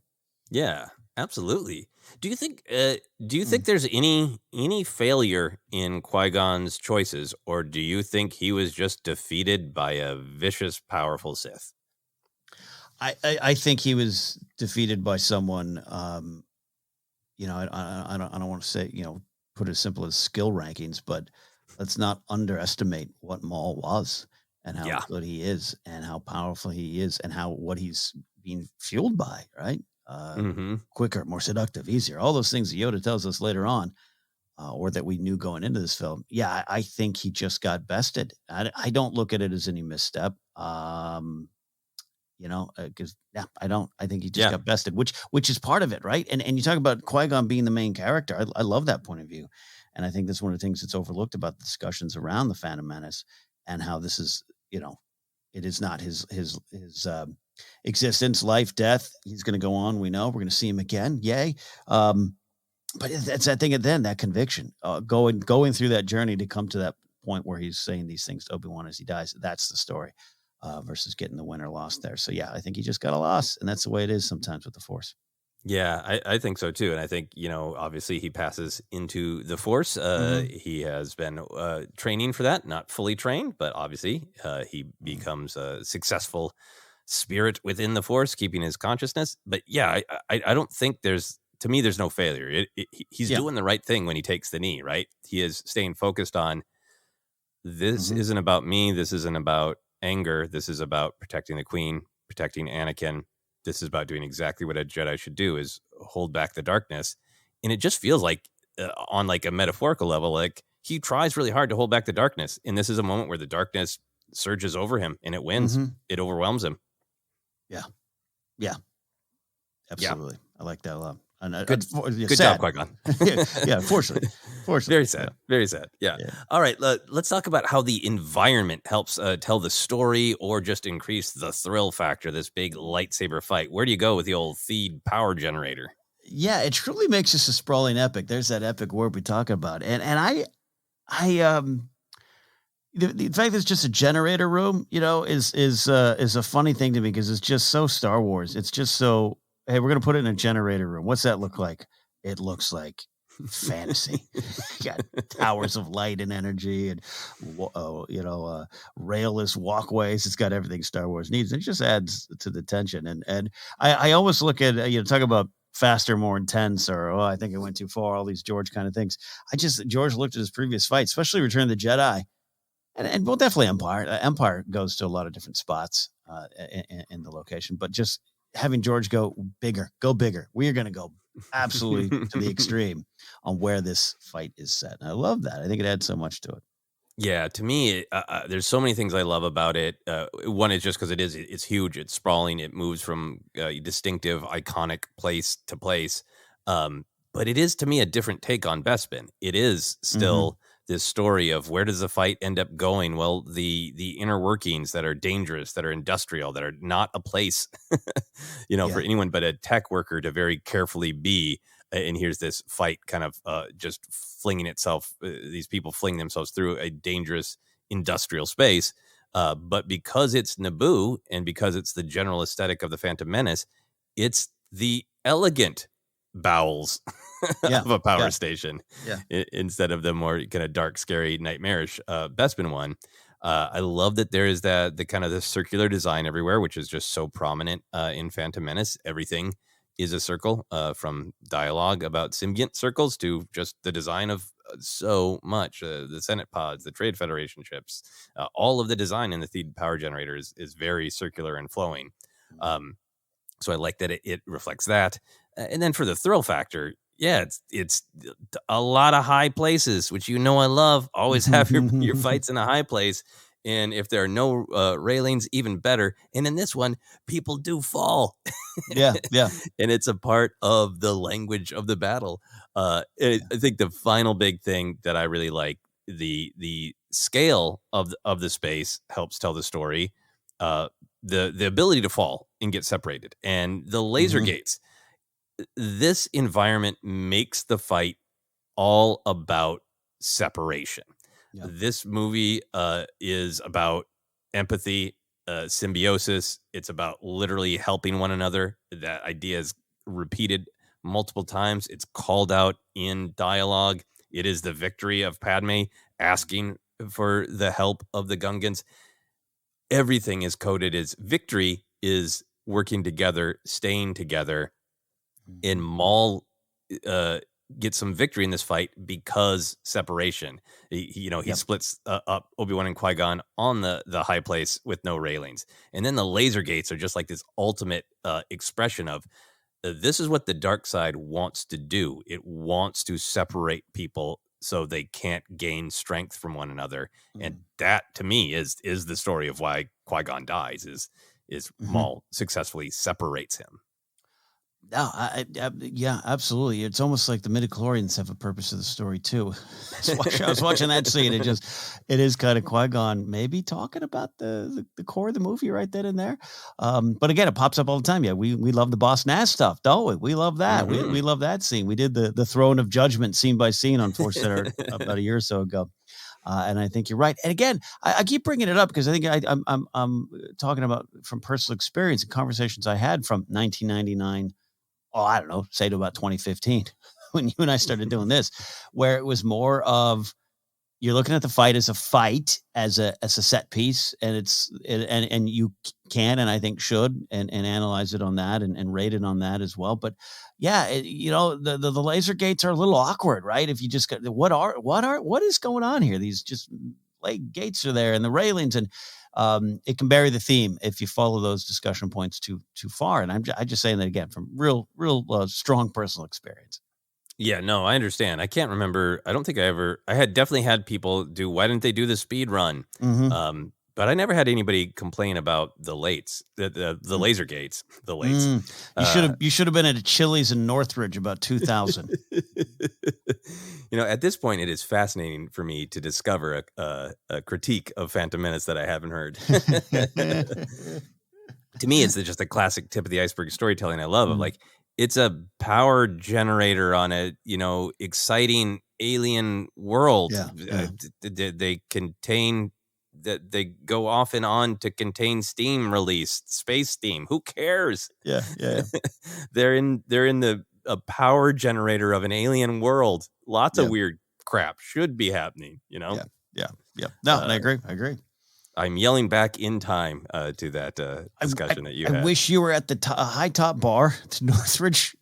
Yeah, absolutely. Do you think there's any failure in Qui-Gon's choices, or do you think he was just defeated by a vicious, powerful Sith? I think he was defeated by someone. I don't want to say, put it as simple as skill rankings, but let's not underestimate what Maul was and how good he is and how powerful he is and what he's being fueled by, right? Quicker, more seductive, easier, all those things that Yoda tells us later on, or that we knew going into this film. Yeah, I think he just got bested. I don't look at it as any misstep. Because I think he just got bested, which is part of it, right? And you talk about Qui-Gon being the main character. I love that point of view, and I think that's one of the things that's overlooked about the discussions around the Phantom Menace and how this is, it is not his existence, life, death. He's going to go on. We know we're going to see him again. Yay! But it's that thing at the end, that conviction, going through that journey to come to that point where he's saying these things to Obi-Wan as he dies. That's the story. Versus getting the win or loss there. So yeah, I think he just got a loss, and that's the way it is sometimes with the Force. Yeah, I think so too. And I think, obviously he passes into the Force. He has been training for that, not fully trained, but obviously he becomes a successful spirit within the Force, keeping his consciousness. But yeah, I don't think there's no failure. He's doing the right thing when he takes the knee, right? He is staying focused on, this isn't about me. This isn't about anger. This is about protecting the Queen, protecting Anakin. This is about doing exactly what a Jedi should do, is hold back the darkness. And it just feels like on like a metaphorical level, like he tries really hard to hold back the darkness. And this is a moment where the darkness surges over him and it wins. It overwhelms him. Yeah. Absolutely. Yeah. I like that a lot. Good job, Qui-Gon. Fortunately. Very sad. Very sad. Yeah. All right. Let's talk about how the environment helps tell the story or just increase the thrill factor, this big lightsaber fight. Where do you go with the old Theed power generator? Yeah, it truly makes this a sprawling epic. There's that epic word we talk about. And the fact that it's just a generator room, is a funny thing to me, because it's just so Star Wars. It's just so, hey, we're going to put it in a generator room. What's that look like? it looks like fantasy. You got towers of light and energy, and railless walkways. It's got everything Star Wars needs. It just adds to the tension. And I always look at talk about faster, more intense, or I think it went too far. All these George kind of things. George looked at his previous fights, especially Return of the Jedi, and well, definitely Empire. Empire goes to a lot of different spots in the location, but just having George go bigger. We are going to go absolutely to the extreme on where this fight is set. And I love that. I think it adds so much to it. Yeah, to me, there's so many things I love about it. One is just because it's huge, it's sprawling, it moves from distinctive, iconic place to place. But it is, to me, a different take on Bespin. It is still this story of where does the fight end up going? Well, the inner workings that are dangerous, that are industrial, that are not a place, for anyone but a tech worker to very carefully be. And here's this fight kind of just flinging itself, these people fling themselves through a dangerous industrial space. But because it's Naboo and because it's the general aesthetic of the Phantom Menace, it's the elegant bowels of a power station instead of the more kind of dark, scary, nightmarish Bespin one. I love that there is the kind of the circular design everywhere, which is just so prominent in Phantom Menace. Everything is a circle, from dialogue about symbiont circles to just the design of so much. The Senate pods, the Trade Federation ships, all of the design in the Theed power generator is very circular and flowing. So I like that it reflects that. And then for the thrill factor, it's a lot of high places, which I love. Always have your fights in a high place. And if there are no railings, even better. And in this one, people do fall. Yeah. And it's a part of the language of the battle. I think the final big thing that I really like, the scale of the space helps tell the story. The ability to fall and get separated, and the laser gates. This environment makes the fight all about separation. Yeah. This movie is about empathy, symbiosis. It's about literally helping one another. That idea is repeated multiple times. It's called out in dialogue. It is the victory of Padme asking for the help of the Gungans. Everything is coded as victory is working together, staying together. And Maul gets some victory in this fight because separation. He splits up Obi-Wan and Qui-Gon on the high place with no railings. And then the laser gates are just like this ultimate expression of this is what the dark side wants to do. It wants to separate people so they can't gain strength from one another. And that, to me, is the story of why Qui-Gon dies, is Maul successfully separates him. No, yeah, absolutely. It's almost like the midichlorians have a purpose of the story too. I was watching that scene. It is kind of Qui-Gon maybe talking about the core of the movie right then and there. But again, it pops up all the time. Yeah, we love the Boss Nass stuff, don't we? We love that. We love that scene. We did the Throne of Judgment scene by scene on ForceCenter about a year or so ago. And I think you're right. And again, I keep bringing it up because I think I'm talking about from personal experience and conversations I had from 1999. I don't know, say to about 2015, when you and I started doing this, where it was more of you're looking at the fight as a fight, as a set piece, and you can and I think should and analyze it on that and rate it on that as well. But yeah, the laser gates are a little awkward, right? If you just got what is going on here? These just gates are there and the railings, and it can bury the theme if you follow those discussion points too far. And I'm just saying that again from real strong personal experience. Yeah, no, I understand. I can't remember. I don't think I had definitely had people do, why didn't they do the speed run? But I never had anybody complain about the lates, the laser gates, the lates. You should have been at a Chili's in Northridge about 2000. At this point, it is fascinating for me to discover a critique of Phantom Menace that I haven't heard. To me, it's just a classic tip of the iceberg storytelling I love of it's a power generator on a, exciting alien world. They contain that they go off and on to contain steam release, space steam. Who cares? Yeah. They're in the a power generator of an alien world. Lots of Yeah. weird crap should be happening, Yeah. No, and I agree. I'm yelling back in time to that discussion that you I had. wish you were at the high top bar. It's Northridge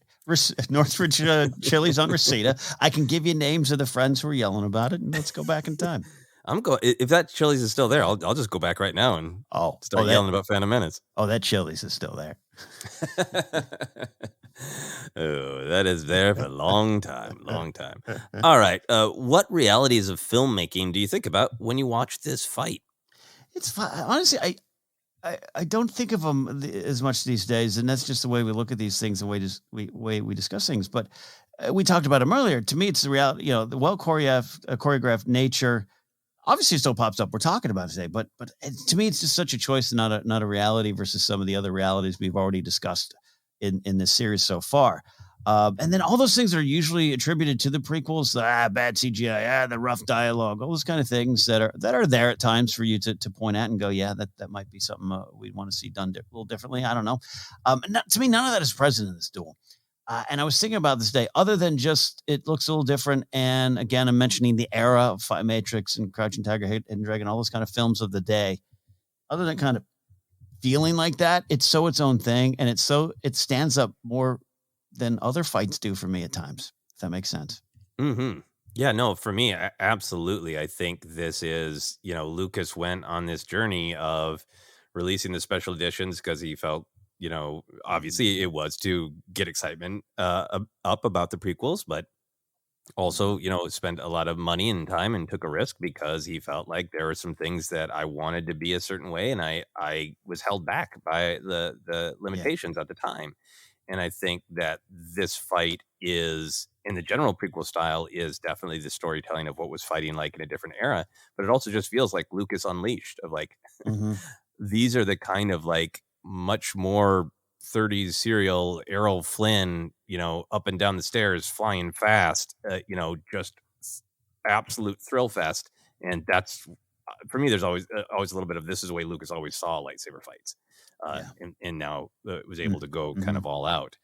Chili's on Reseda. I can give you names of the friends who were yelling about it, and let's go back in time. I'm going. If that Chili's is still there, I'll just go back right now and start yelling about Phantom Menace. Oh, that Chili's is still there. Oh, that is there for a long time. All right. What realities of filmmaking do you think about when you watch this fight? It's fun. Honestly, I don't think of them as much these days, and that's just the way we look at these things, the way we discuss things. But we talked about them earlier. To me, it's the reality. The well choreographed nature. Obviously, it still pops up. We're talking about it today, but to me, it's just such a choice, and not a reality versus some of the other realities we've already discussed in this series so far. And then all those things are usually attributed to the prequels. Bad CGI, the rough dialogue, all those kind of things that are there at times for you to point at and go, yeah, that might be something we'd want to see done a little differently. I don't know. To me, none of that is present in this duel. And I was thinking about this day, other than just it looks a little different. And again, I'm mentioning the era of Matrix and Crouching Tiger, Hidden Dragon, all those kind of films of the day. Other than kind of feeling like that, it's so its own thing, and it stands up more than other fights do for me at times, if that makes sense. Mm-hmm. Yeah, no, for me, absolutely. I think this is, Lucas went on this journey of releasing the special editions because he felt, obviously it was to get excitement up about the prequels, but also, spent a lot of money and time and took a risk because he felt like there were some things that I wanted to be a certain way, and I was held back by the limitations at the time. And I think that this fight is, in the general prequel style, is definitely the storytelling of what was fighting like in a different era. But it also just feels like Lucas Unleashed of like, these are the kind of like much more 30s serial Errol Flynn, up and down the stairs, flying fast, just absolute thrill fest. And that's, for me, there's always a little bit of this is the way Lucas always saw lightsaber fights. And now was able to go kind of all out.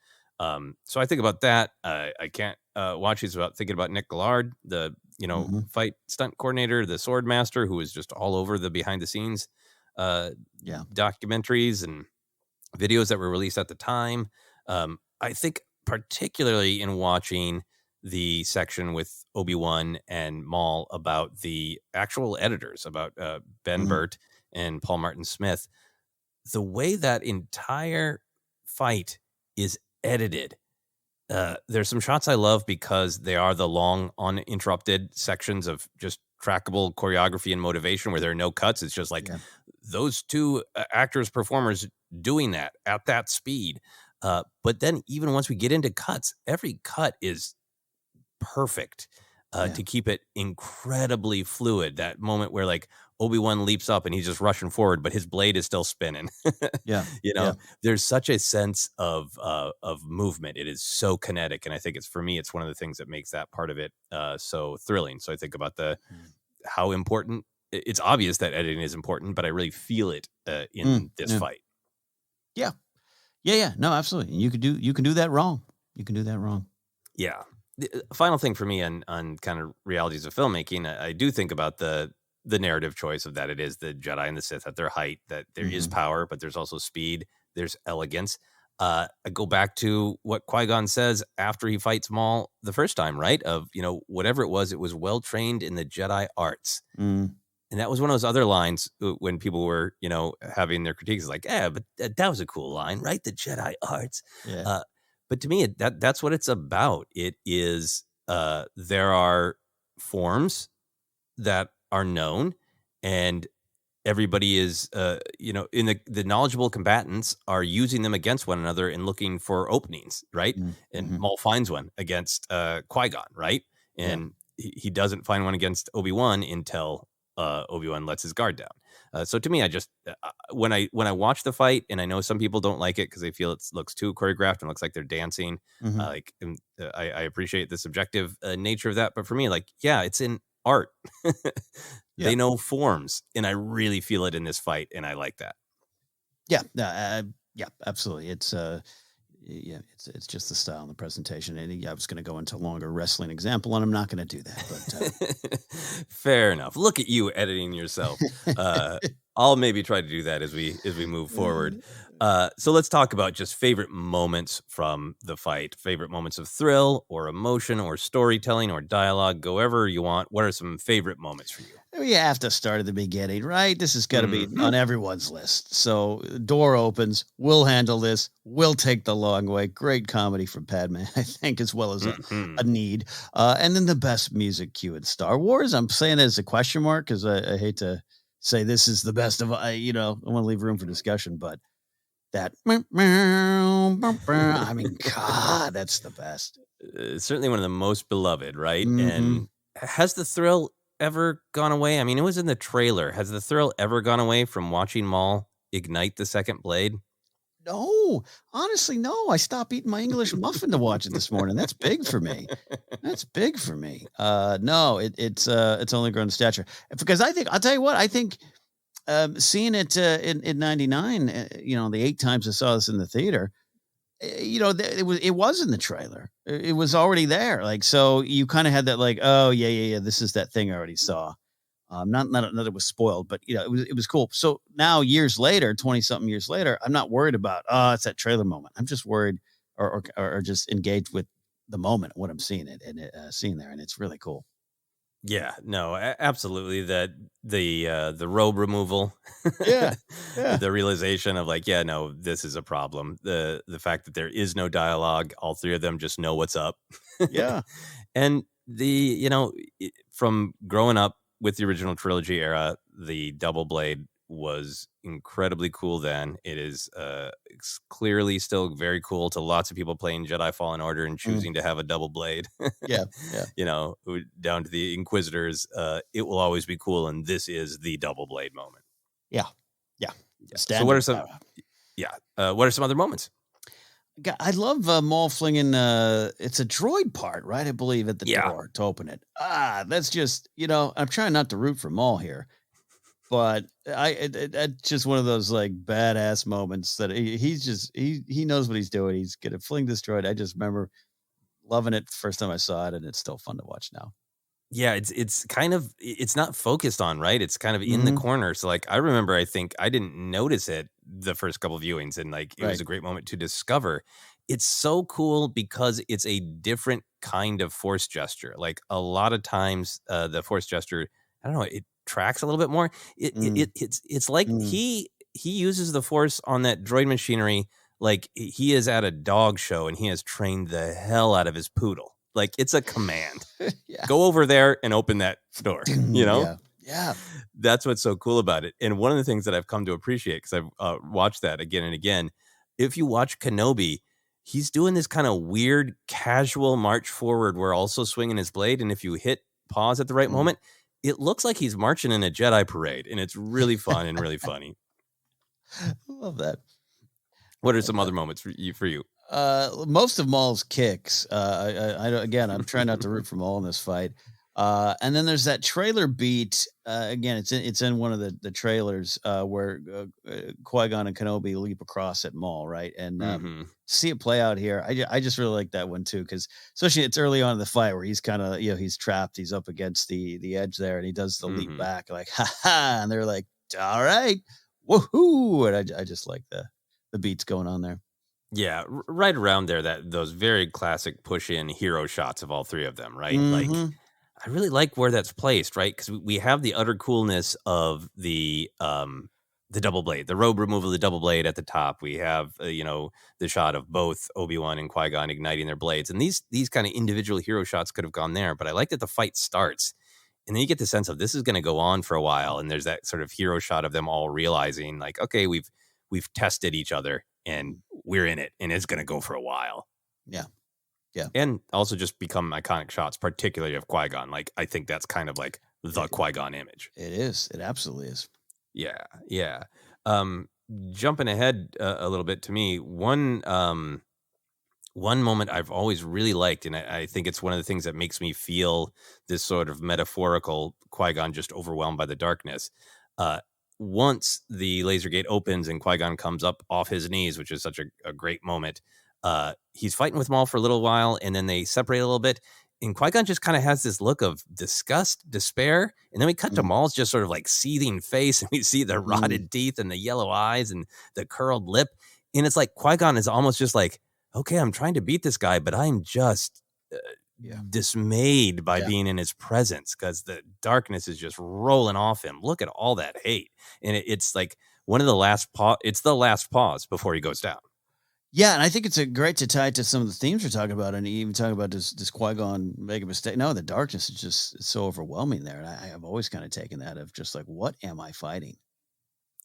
So I think about that. I can't watch these without thinking about Nick Gillard, the fight stunt coordinator, the sword master, who was just all over the behind the scenes documentaries and videos that were released at the time. I think particularly in watching the section with Obi-Wan and Maul about the actual editors, about Ben Burt and Paul Martin Smith, the way that entire fight is edited. There's some shots I love because they are the long, uninterrupted sections of just trackable choreography and motivation where there are no cuts. It's just like those two actors, performers doing that at that speed. But then even once we get into cuts, every cut is perfect to keep it incredibly fluid. That moment where like Obi-Wan leaps up and he's just rushing forward, but his blade is still spinning. There's such a sense of movement. It is so kinetic. And I think for me, it's one of the things that makes that part of it so thrilling. So I think about how important. It's obvious that editing is important, but I really feel it in this fight. Yeah. No, absolutely. You can do that wrong. Yeah. The final thing for me on kind of realities of filmmaking, I do think about the narrative choice of that it is the Jedi and the Sith at their height, that there is power, but there's also speed, there's elegance. I go back to what Qui-Gon says after he fights Maul the first time, right? Of, whatever it was well trained in the Jedi arts. And that was one of those other lines when people were, having their critiques like, but that was a cool line, right? The Jedi arts. Yeah. But to me, that's what it's about. It is, there are forms that are known, and everybody is, in the knowledgeable combatants are using them against one another and looking for openings, right? And Maul finds one against Qui-Gon, right? And he doesn't find one against Obi-Wan until Obi-Wan lets his guard down. So to me, I just when I watch the fight, and I know some people don't like it because they feel it looks too choreographed and looks like they're dancing. I appreciate the subjective nature of that, but for me, it's in art. They know forms, and I really feel it in this fight, and I like that. Yeah, absolutely. It's Yeah, it's just the style and the presentation. And I was going to go into a longer wrestling example, and I'm not going to do that. But Fair enough. Look at you editing yourself. I'll maybe try to do that as we move forward. So let's talk about just favorite moments from the fight. Favorite moments of thrill or emotion or storytelling or dialogue, go wherever you want. What are some favorite moments for you? we have to start at the beginning, right? This has got to be on everyone's list. So door opens. We'll handle this. We'll take the long way. Great comedy from Padme, I think, as well as a need. And then the best music cue in Star Wars. I'm saying it as a question mark because I hate to say this is the best of, I want to leave room for discussion, but that, I mean, God, that's the best. Certainly one of the most beloved, right? Mhm. And has the thrill ever gone away? I mean, it was in the trailer. Has the thrill ever gone away from watching Maul ignite the second blade? No, honestly, no. I stopped eating my English muffin to watch it this morning. That's big for me. That's big for me. No, it's only grown in stature because I'll tell you what, I think seeing it in '99, the 8 times I saw this in the theater, it was in the trailer. It was already there. Like, so you kind of had that like, oh yeah. This is that thing I already saw. Not that it was spoiled, but it was cool. So now years later, 20 something years later, I'm not worried about, it's that trailer moment. I'm just worried or just engaged with the moment, what I'm seeing seeing there. And it's really cool. Yeah, no, absolutely. That the robe removal, Yeah. the realization of like, yeah, no, this is a problem. The fact that there is no dialogue, all three of them just know what's up. Yeah. And from growing up with the original trilogy era, the double blade was incredibly cool then. It is it's clearly still very cool to lots of people playing Jedi Fallen Order and choosing to have a double blade. Yeah. Down to the Inquisitors, it will always be cool, and this is the double blade moment. Yeah. So what are some other moments? I love Maul flinging. It's a droid part, right? I believe at the door to open it. That's just I'm trying not to root for Maul here, but it's just one of those like badass moments that he knows what he's doing. He's gonna fling this droid. I just remember loving it the first time I saw it, and it's still fun to watch now. Yeah, it's kind of, it's not focused on, right? It's kind of in the corner. So like I remember, I think I didn't notice it the first couple of viewings, and like it was a great moment to discover. It's so cool because it's a different kind of force gesture. Like a lot of times the force gesture, I don't know, it tracks a little bit more. It's like he uses the force on that droid machinery like he is at a dog show and he has trained the hell out of his poodle. Like it's a command. Go over there and open that door. Yeah. That's what's so cool about it. And one of the things that I've come to appreciate, because I've watched that again and again, if you watch Kenobi, he's doing this kind of weird casual march forward where also swinging his blade. And if you hit pause at the right moment, it looks like he's marching in a Jedi parade. And it's really fun and really funny. Love that. What are some other moments for you? Most of Maul's kicks. I'm trying not to root for Maul in this fight. And then there's that trailer beat. Again, it's in one of the trailers where Qui-Gon and Kenobi leap across at Maul, right? And see it play out here. I just really like that one too, because especially it's early on in the fight where he's kind of he's trapped, he's up against the edge there, and he does the leap back like ha ha, and they're like, all right, woohoo, and I just like the beats going on there. Yeah, right around there, those very classic push-in hero shots of all three of them, right? Like, I really like where that's placed, right? Because we have the utter coolness of the double blade, the robe removal of the double blade at the top. We have, the shot of both Obi-Wan and Qui-Gon igniting their blades. And these kind of individual hero shots could have gone there, but I like that the fight starts. And then you get the sense of this is going to go on for a while. And there's that sort of hero shot of them all realizing, like, okay, we've tested each other. And we're in it, and it's going to go for a while. Yeah. And also just become iconic shots, particularly of Qui-Gon. Like, I think that's kind of like the Qui-Gon image. It is. It absolutely is. Yeah. Jumping ahead a little bit to me, one moment I've always really liked, and I think it's one of the things that makes me feel this sort of metaphorical Qui-Gon just overwhelmed by the darkness. Once the laser gate opens and Qui-Gon comes up off his knees, which is such a great moment, He's fighting with Maul for a little while, and then they separate a little bit. And Qui-Gon just kind of has this look of disgust, despair. And then we cut to Maul's just sort of like seething face, and we see the rotted teeth and the yellow eyes and the curled lip. And it's like Qui-Gon is almost just like, okay, I'm trying to beat this guy, but I'm just dismayed by being in his presence because the darkness is just rolling off him. Look at all that hate. And it's like one of the last it's the last pause before he goes down. Yeah, and I think it's a great to tie it to some of the themes we're talking about, and even talking about does Qui-Gon make a mistake? No, the darkness is just so overwhelming there, and I have always kind of taken that of just like, what am I fighting?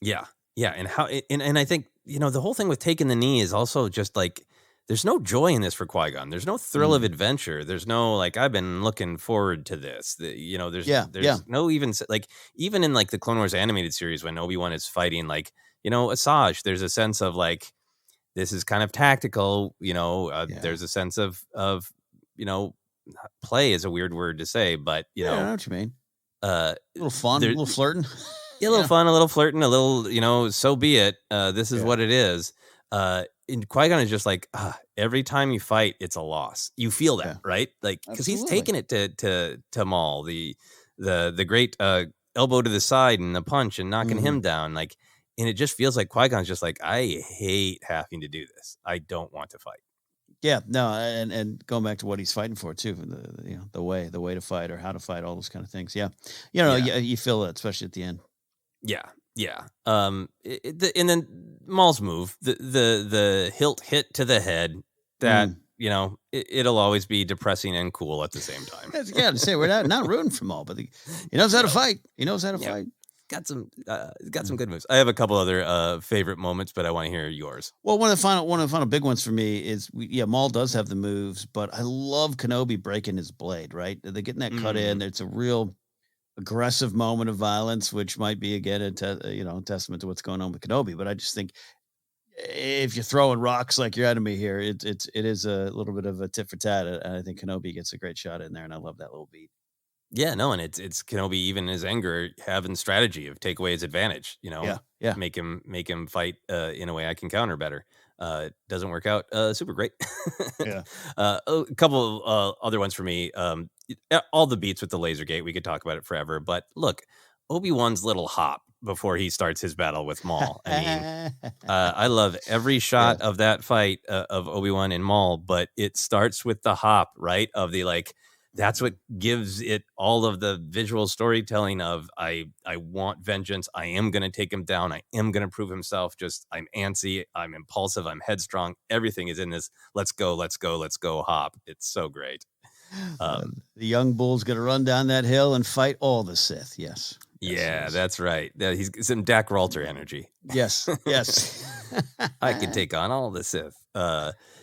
Yeah, and how, and I think the whole thing with taking the knee is also just like there's no joy in this for Qui-Gon. There's no thrill of adventure. There's no like I've been looking forward to this. There's no even like even in like the Clone Wars animated series when Obi-Wan is fighting like Asajj. There's a sense of like. This is kind of tactical, there's a sense of play is a weird word to say, but I know what you mean. A little fun, a little flirting. A little fun, a little flirting, a little, so be it. This is what it is. And Qui-Gon is just like, every time you fight, it's a loss. You feel that, right? Like, because he's taking it to Maul, the great elbow to the side and the punch and knocking him down. Like, and it just feels like Qui-Gon's just like, I hate having to do this. I don't want to fight. Yeah, no, and going back to what he's fighting for too, the way to fight or how to fight, all those kind of things. Yeah, you feel it, especially at the end. Yeah. And then Maul's move, the hilt hit to the head, that it'll always be depressing and cool at the same time. Yeah, to say we're not rooting for Maul, but he knows how to fight. He knows how to fight. Got some good moves. I have a couple other favorite moments, but I want to hear yours. Well, one of the final big ones for me is Maul does have the moves, but I love Kenobi breaking his blade. Right, they're getting that cut in. It's a real aggressive moment of violence, which might be again a testament to what's going on with Kenobi. But I just think if you're throwing rocks like your enemy here, it is a little bit of a tit for tat, and I think Kenobi gets a great shot in there, and I love that little beat. Yeah, no, and it's Kenobi, even his anger, having strategy of take away his advantage. Make him fight in a way I can counter better. Doesn't work out super great. A couple of other ones for me. All the beats with the laser gate, we could talk about it forever. But look, Obi-Wan's little hop before he starts his battle with Maul. I mean, I love every shot of that fight of Obi-Wan and Maul, but it starts with the hop, right? Of the like. That's what gives it all of the visual storytelling of I want vengeance. I am going to take him down. I am going to prove himself. Just I'm antsy. I'm impulsive. I'm headstrong. Everything is in this. Let's go hop. It's so great. The young bull's going to run down that hill and fight all the Sith. Yes. Yeah, that's right. He's some Dak Ralter energy. Yes. I can take on all the Sith.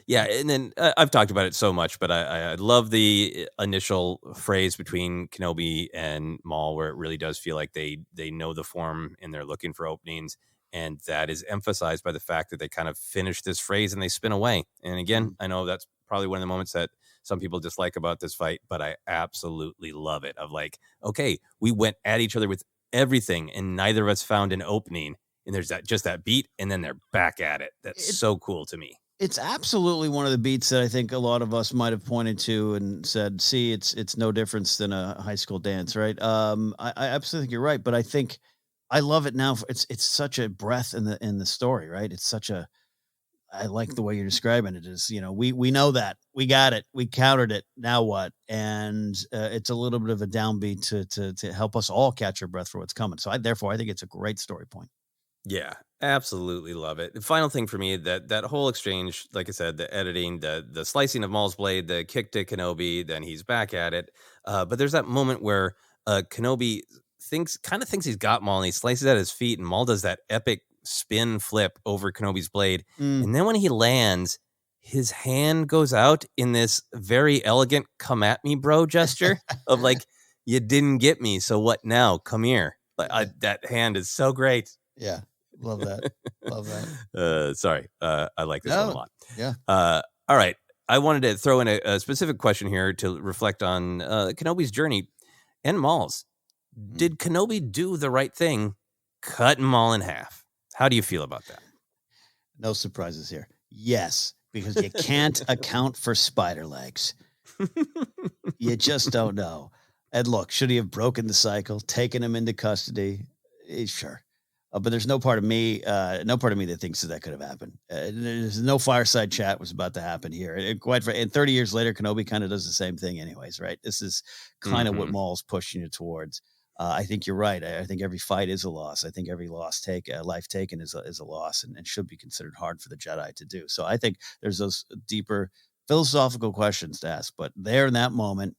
Yeah, and then I've talked about it so much, but I love the initial phrase between Kenobi and Maul, where it really does feel like they know the form and they're looking for openings, and that is emphasized by the fact that they kind of finish this phrase and they spin away. And again, I know that's probably one of the moments that some people dislike about this fight, but I absolutely love it. Of like, okay, we went at each other with everything, and neither of us found an opening, and there's that beat, and then they're back at it. That's so cool to me. It's absolutely one of the beats that I think a lot of us might have pointed to and said, see, it's no difference than a high school dance, right? I absolutely think you're right, but I think I love it now. It's such a breath in the story, right? It's such a, I like the way you're describing it. Is we know that we got it, we countered it. Now what? And it's a little bit of a downbeat to help us all catch our breath for what's coming. So I think it's a great story point. Yeah, absolutely love it. The final thing for me, that whole exchange, like I said, the editing, the slicing of Maul's blade, the kick to Kenobi, then he's back at it. But there's that moment where Kenobi thinks he's got Maul, and he slices at his feet, and Maul does that epic spin flip over Kenobi's blade. And then when he lands, his hand goes out in this very elegant "come at me, bro" gesture of like, you didn't get me, so what now? Come here. That hand is so great. Yeah. Love that. Sorry. I like this one a lot. Yeah. All right. I wanted to throw in a specific question here to reflect on Kenobi's journey and Maul's. Did Kenobi do the right thing, cutting Maul in half? How do you feel about that? No surprises here. Yes, because you can't account for spider legs. You just don't know. And look, should he have broken the cycle, taken him into custody? Sure. But there's no part of me that thinks that could have happened. There's no fireside chat was about to happen here. And 30 years later, Kenobi kind of does the same thing anyways, right? This is kind of what Maul's pushing you towards. I think you're right. I think every fight is a loss. I think every life taken is a loss and should be considered hard for the Jedi to do. So I think there's those deeper philosophical questions to ask. But there in that moment,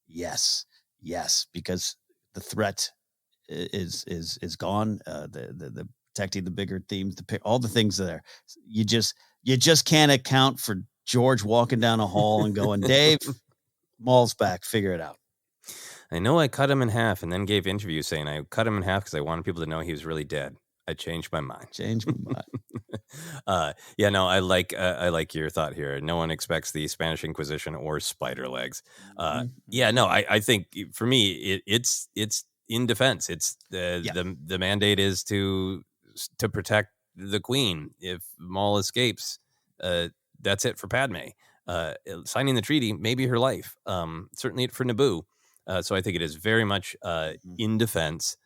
yes, because the threat is gone. The protecting the bigger themes, all the things there. You just can't account for George walking down a hall and going, Dave, Maul's back, figure it out. I know I cut him in half and then gave interviews saying I cut him in half because I wanted people to know he was really dead. I changed my mind. I like your thought here. No one expects the Spanish Inquisition or spider legs. I think for me it's in defense. It's the mandate is to protect the Queen. If Maul escapes, that's it for Padme. Signing the treaty, maybe her life. Certainly for Naboo. So I think it is very much in defense,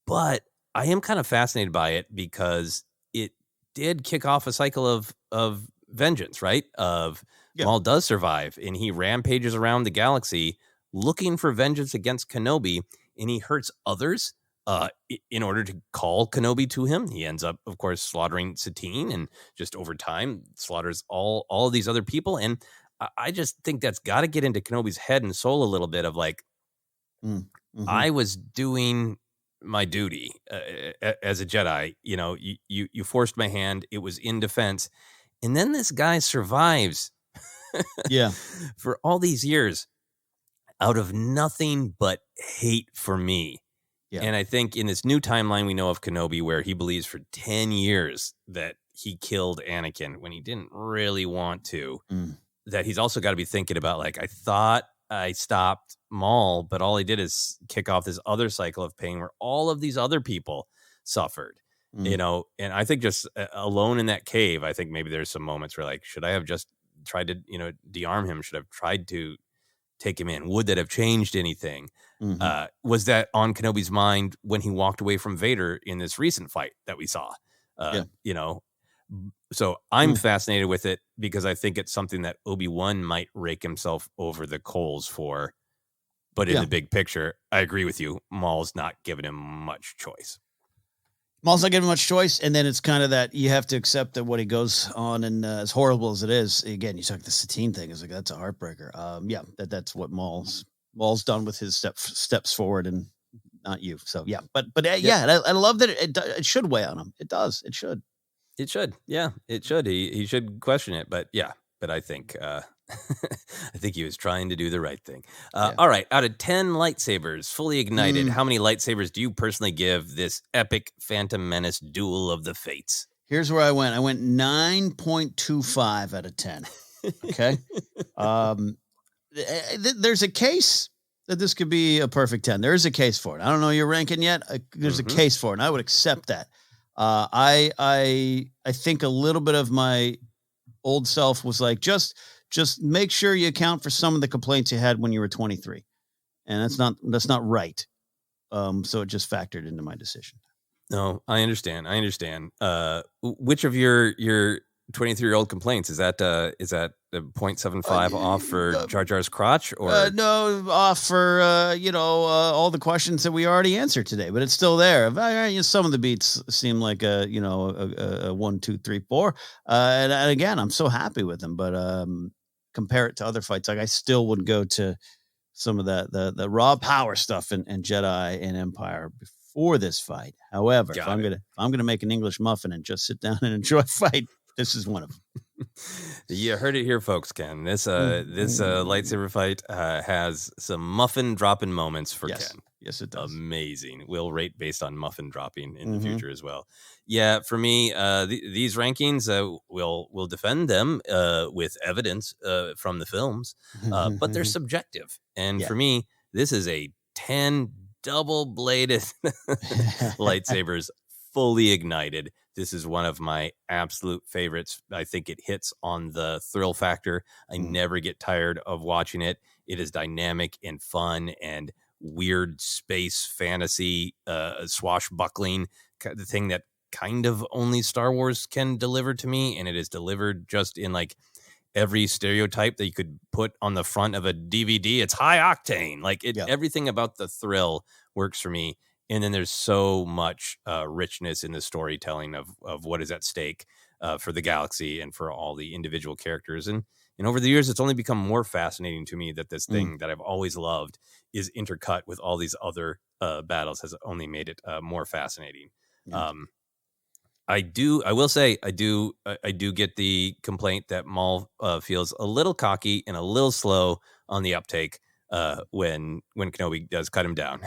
but I am kind of fascinated by it because it did kick off a cycle of vengeance, right? Maul does survive and he rampages around the galaxy looking for vengeance against Kenobi, and he hurts others in order to call Kenobi to him. He ends up, of course, slaughtering Satine and just over time slaughters all of these other people. And I just think that's got to get into Kenobi's head and soul a little bit of like, I was doing my duty as a Jedi. You know, you forced my hand. It was in defense. And then this guy survives for all these years out of nothing but hate for me. Yeah. And I think in this new timeline we know of Kenobi where he believes for 10 years that he killed Anakin when he didn't really want to, that he's also got to be thinking about like, I thought I stopped Maul, but all he did is kick off this other cycle of pain where all of these other people suffered, you know? And I think just alone in that cave, I think maybe there's some moments where like, should I have just tried to, de-arm him? Should I have tried to take him in? Would that have changed anything? Was that on Kenobi's mind when he walked away from Vader in this recent fight that we saw? So I'm fascinated with it because I think it's something that Obi-Wan might rake himself over the coals for. But in the big picture, I agree with you. Maul's not giving him much choice. Maul's not giving him much choice. And then it's kind of that you have to accept that what he goes on, and as horrible as it is, again, you talk the Satine thing is like, that's a heartbreaker. That's what Maul's done with his steps forward and not you. So, but I love that it should weigh on him. It does. It should. It should. Yeah, it should. He should question it. But I think I think he was trying to do the right thing. All right. Out of 10 lightsabers fully ignited, how many lightsabers do you personally give this epic Phantom Menace Duel of the Fates? Here's where I went. I went 9.25 out of 10. Okay. There's a case that this could be a perfect 10. There is a case for it. I don't know your ranking yet. There's a case for it, and I would accept that. I think a little bit of my old self was like, just make sure you account for some of the complaints you had when you were 23. And that's not right. So it just factored into my decision. No, I understand. Which of your 23-year-old complaints is that the 0.75 off for Jar Jar's crotch, or no, off for all the questions that we already answered today, but it's still there. Some of the beats seem like a 1, 2, 3, 4, and again, I'm so happy with them. But compare it to other fights, like I still would go to some of the raw power stuff in Jedi and Empire before this fight. However, if I'm gonna make an English muffin and just sit down and enjoy a fight, this is one of them. You heard it here, folks, Ken. This lightsaber fight has some muffin dropping moments for Ken. Yes, it does. Amazing. We'll rate based on muffin dropping in the future as well. Yeah, for me, these rankings, we'll defend them with evidence from the films, but they're subjective. And for me, this is a 10 double-bladed lightsabers, fully ignited. this is one of my absolute favorites. I think it hits on the thrill factor. I never get tired of watching it. It is dynamic and fun and weird space fantasy, swashbuckling, the thing that kind of only Star Wars can deliver to me. And it is delivered just in like every stereotype that you could put on the front of a DVD. It's high octane. Like everything about the thrill works for me. And then there's so much richness in the storytelling of what is at stake for the galaxy and for all the individual characters. And over the years, it's only become more fascinating to me that this thing that I've always loved is intercut with all these other battles has only made it more fascinating. I will say I do get the complaint that Maul feels a little cocky and a little slow on the uptake when Kenobi does cut him down.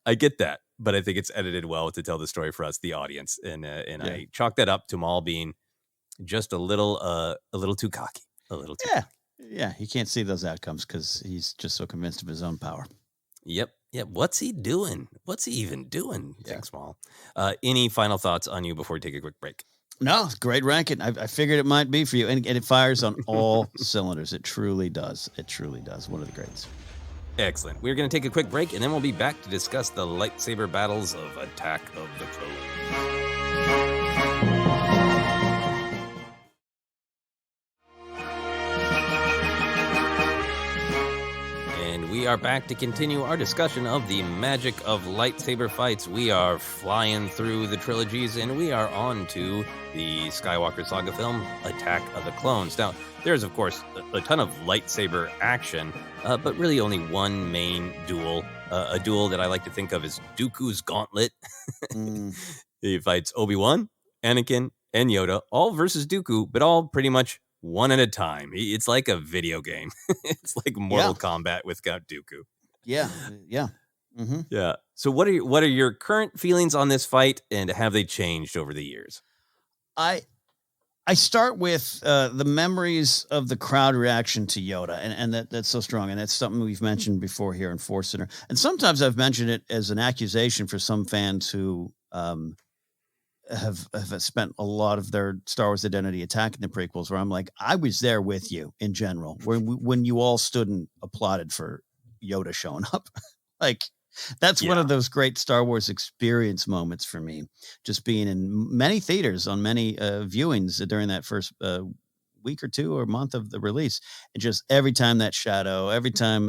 I get that, but I think it's edited well to tell the story for us, the audience, and I chalk that up to Maul being just a little too cocky, a little too. Yeah. He can't see those outcomes because he's just so convinced of his own power. Yep. What's he doing? What's he even doing? Thanks, Maul. Any final thoughts on you before we take a quick break? No, great ranking. I figured it might be for you. And it fires on all cylinders. It truly does. It truly does. One of the greats. Excellent. We're going to take a quick break, and then we'll be back to discuss the lightsaber battles of Attack of the Clones. We are back to continue our discussion of the magic of lightsaber fights. We are flying through the trilogies, and we are on to the Skywalker saga film, Attack of the Clones. Now, there's, of course, a ton of lightsaber action, but really only one main duel, a duel that I like to think of as Dooku's Gauntlet. He fights Obi-Wan, Anakin, and Yoda, all versus Dooku, but all pretty much one at a time. It's like a video game. It's like Mortal Kombat with Count Dooku. Yeah. So what are your current feelings on this fight, and have they changed over the years? I start with the memories of the crowd reaction to Yoda, and that's so strong, and that's something we've mentioned before here in ForceCenter. And sometimes I've mentioned it as an accusation for some fans who have spent a lot of their Star Wars identity attacking the prequels, where I'm like, I was there with you in general, when you all stood and applauded for Yoda showing up. Like, that's one of those great Star Wars experience moments for me, just being in many theaters on many viewings during that first week or two or month of the release. And just every time that shadow, every time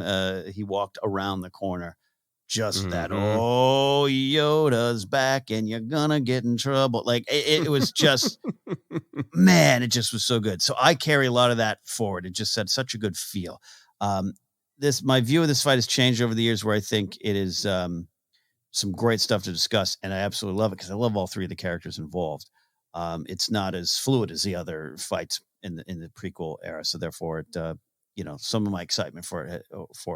he walked around the corner, just that, oh, Yoda's back and you're gonna get in trouble. Like it was just, man, it just was so good. So I carry a lot of that forward. It just had such a good feel. My view of this fight has changed over the years, where I think it is some great stuff to discuss, and I absolutely love it because I love all three of the characters involved. It's not as fluid as the other fights in the prequel era, so therefore it some of my excitement for it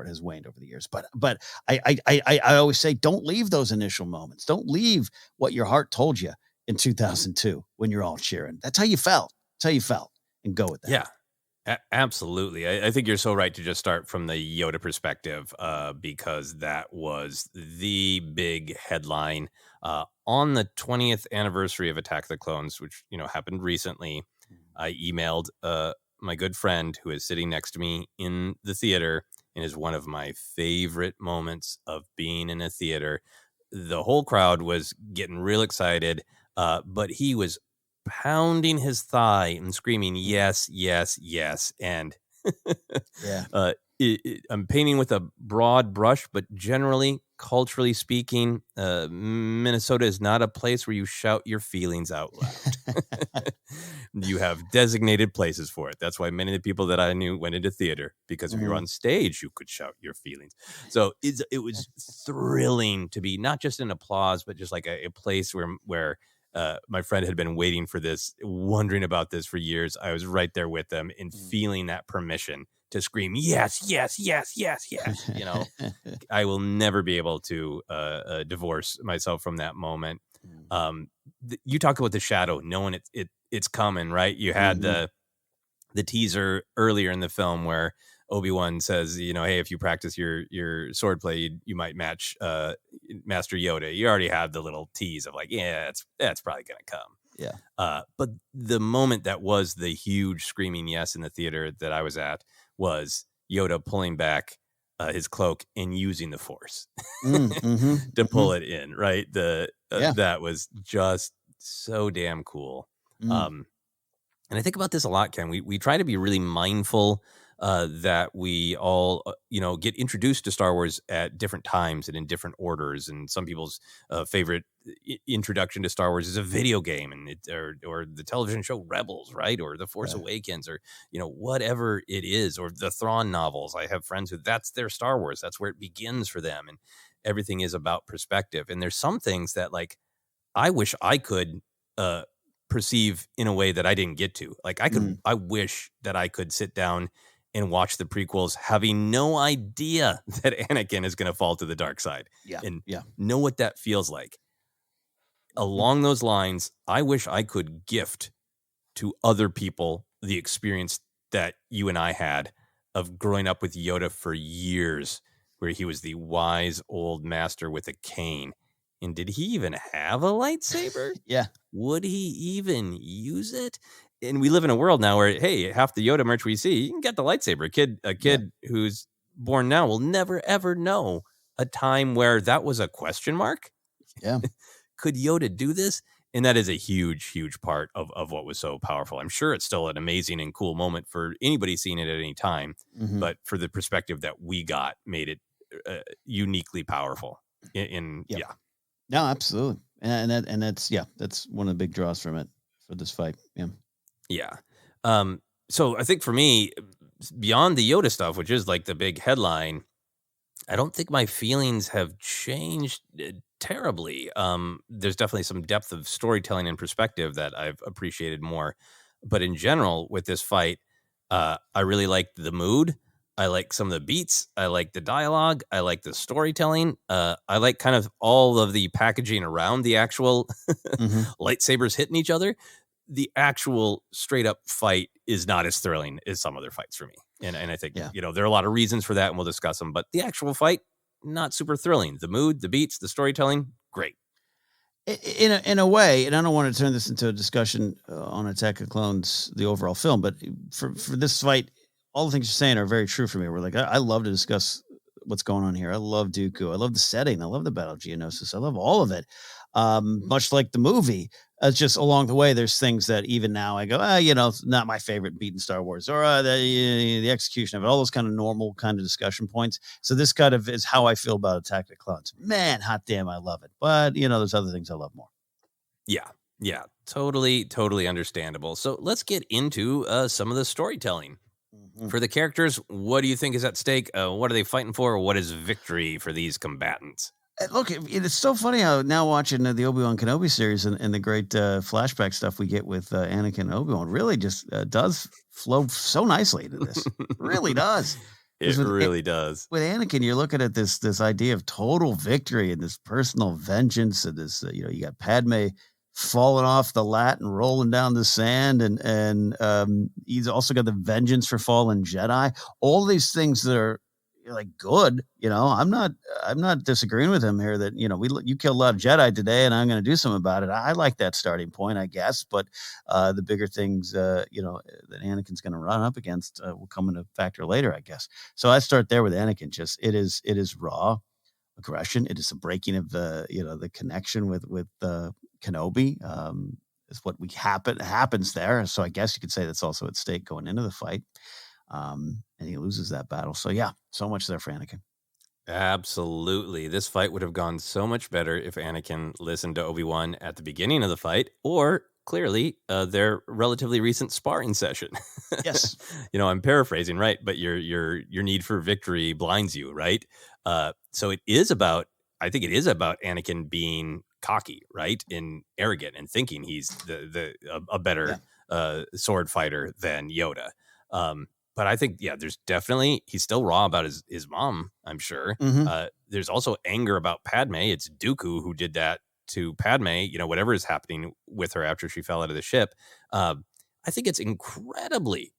has waned over the years. But I always say, don't leave those initial moments. Don't leave what your heart told you in 2002 when you're all cheering. That's how you felt. And go with that. Yeah, absolutely. I think you're so right to just start from the Yoda perspective, because that was the big headline on the 20th anniversary of Attack of the Clones, which happened recently. I emailed my good friend who is sitting next to me in the theater, and is one of my favorite moments of being in a theater. The whole crowd was getting real excited, but he was pounding his thigh and screaming, yes, yes, yes. And I'm painting with a broad brush, but generally, culturally speaking, Minnesota is not a place where you shout your feelings out loud. You have designated places for it. That's why many of the people that I knew went into theater, because if you're on stage, you could shout your feelings. So it was thrilling to be not just an applause, but just like a place where my friend had been waiting for this, wondering about this for years. I was right there with them and feeling that permission to scream, yes, yes, yes, yes, yes. I will never be able to divorce myself from that moment. You talk about the shadow, knowing it's coming, right? You had the teaser earlier in the film where Obi-Wan says, hey, if you practice your sword play, you might match Master Yoda. You already have the little tease of like, yeah, that's probably gonna come. Yeah. But the moment that was the huge screaming yes in the theater that I was at was Yoda pulling back his cloak and using the Force to pull it in. Right. That was just so damn cool. And I think about this a lot, Ken. We try to be really mindful that we all, get introduced to Star Wars at different times and in different orders. And some people's favorite introduction to Star Wars is a video game, and or the television show Rebels, right? Or The Force Awakens, or whatever it is, or the Thrawn novels. I have friends who that's their Star Wars. That's where it begins for them, and everything is about perspective. And there's some things that like I wish I could perceive in a way that I didn't get to. Like I wish that I could sit down and watch the prequels having no idea that Anakin is going to fall to the dark side and know what that feels like. Along those lines, I wish I could gift to other people the experience that you and I had of growing up with Yoda for years, where he was the wise old master with a cane. And did he even have a lightsaber? Yeah. Would he even use it? And we live in a world now where, hey, half the Yoda merch we see, you can get the lightsaber. A kid who's born now will never, ever know a time where that was a question mark. Yeah. Could Yoda do this? And that is a huge, huge part of what was so powerful. I'm sure it's still an amazing and cool moment for anybody seeing it at any time. But for the perspective that we got, made it uniquely powerful. No, absolutely. And that's one of the big draws from it for this fight. Yeah. So I think for me, beyond the Yoda stuff, which is like the big headline, I don't think my feelings have changed terribly. There's definitely some depth of storytelling and perspective that I've appreciated more. But in general, with this fight, I really liked the mood. I like some of the beats. I like the dialogue. I like the storytelling. I like kind of all of the packaging around the actual lightsabers hitting each other. The actual straight up fight is not as thrilling as some other fights for me. And I think, there are a lot of reasons for that, and we'll discuss them. But the actual fight, not super thrilling. The mood, the beats, the storytelling, great. In a way, and I don't want to turn this into a discussion on Attack of Clones, the overall film, but for this fight, all the things you're saying are very true for me. We're like, I love to discuss what's going on here. I love Dooku. I love the setting. I love the Battle of Geonosis. I love all of it. Much like the movie, just along the way, there's things that even now I go, not my favorite beat in Star Wars, or the execution of it, all those kind of normal kind of discussion points. So this kind of is how I feel about Attack of the Clones. Man, hot damn, I love it. But, there's other things I love more. Yeah, totally understandable. So let's get into some of the storytelling. For the characters, what do you think is at stake? What are they fighting for? What is victory for these combatants? Look, it's so funny how now watching the Obi-Wan Kenobi series and the great flashback stuff we get with Anakin and Obi-Wan really just does flow so nicely into this. Really does. It really does. With Anakin, you're looking at this idea of total victory and this personal vengeance, and this you got Padme falling off the lat and rolling down the sand, and he's also got the vengeance for fallen Jedi. All these things that are like good, I'm not disagreeing with him here that you killed a lot of Jedi today, and I'm going to do something about it. I like that starting point, I guess, but the bigger things that Anakin's going to run up against will come into factor later, I guess. So I start there with Anakin. Just it is raw aggression. It is a breaking of the connection with Kenobi. Is what happens there. So I guess you could say that's also at stake going into the fight. And he loses that battle. So yeah, so much there for Anakin. Absolutely. This fight would have gone so much better if Anakin listened to Obi-Wan at the beginning of the fight, or clearly their relatively recent sparring session. Yes. I'm paraphrasing, right? But your need for victory blinds you, right? So I think it is about Anakin being cocky, right? And arrogant, and thinking he's a better sword fighter than Yoda. But I think, there's definitely, he's still raw about his mom, I'm sure. There's also anger about Padme. It's Dooku who did that to Padme, whatever is happening with her after she fell out of the ship. I think it's incredibly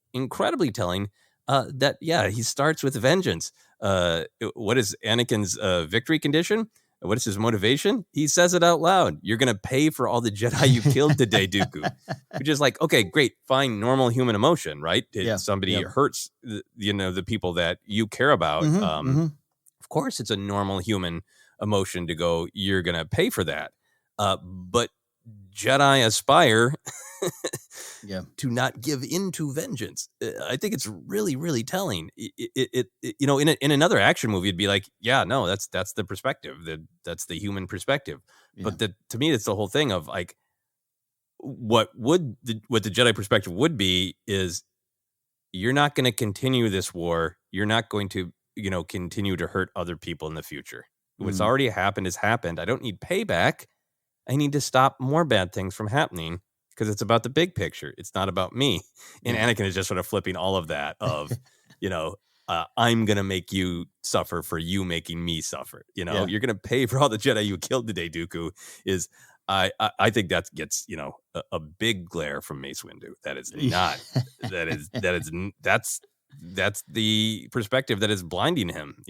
telling he starts with vengeance. What is Anakin's victory condition? What is his motivation? He says it out loud. You're going to pay for all the Jedi you killed today, Dooku. Which is like, okay, great, fine, normal human emotion, right? Somebody hurts, the people that you care about. Of course, it's a normal human emotion to go, you're going to pay for that. But Jedi aspire to not give in to vengeance. I think it's really, really telling. In another action movie, it'd be like, yeah, no, that's the perspective. That's the human perspective. Yeah. But to me, it's the whole thing of like, what the Jedi perspective would be is, you're not going to continue this war. You're not going to, continue to hurt other people in the future. What's already happened has happened. I don't need payback. I need to stop more bad things from happening, because it's about the big picture. It's not about me. And Anakin is just sort of flipping all of that of, I'm going to make you suffer for you making me suffer. You're going to pay for all the Jedi you killed today, Dooku. Is I think that gets, a big glare from Mace Windu. That is not, that's the perspective that is blinding him,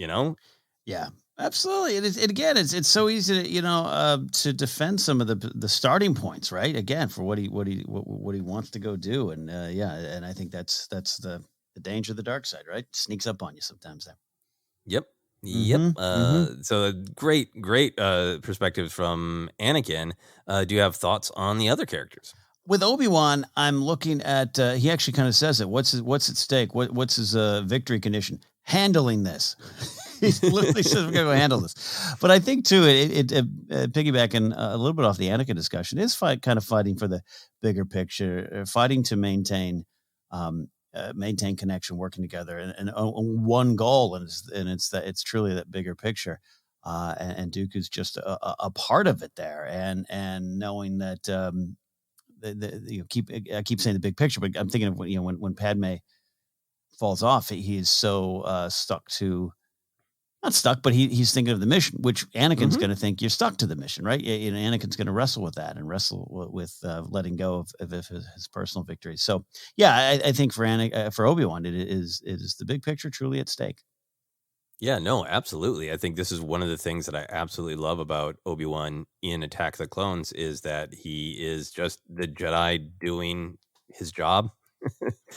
Yeah. Absolutely. It is. And again, it's so easy to, to defend some of the starting points, right? Again, for what he wants to go do. And and I think that's the danger of the dark side, right? Sneaks up on you sometimes there. Yep. So great perspectives from Anakin. Do you have thoughts on the other characters? With Obi-Wan, I'm looking at, he actually kind of says it. What's at stake? What's his victory condition? Handling this. He literally says, we're going to go handle this. But I think, too, it piggybacking a little bit off the Anakin discussion, is kind of fighting for the bigger picture, fighting to maintain connection, working together, and one goal, and it's truly that bigger picture. And Dooku's just a part of it there, and knowing that I keep saying the big picture, but I'm thinking of when Padme falls off, he is so stuck to. Not stuck, but he's thinking of the mission, which Anakin's going to think you're stuck to the mission, right? Anakin's going to wrestle with that and wrestle with letting go of his personal victories. So, yeah, I think for Obi-Wan, it is the big picture truly at stake. Yeah, no, absolutely. I think this is one of the things that I absolutely love about Obi-Wan in Attack of the Clones, is that he is just the Jedi doing his job.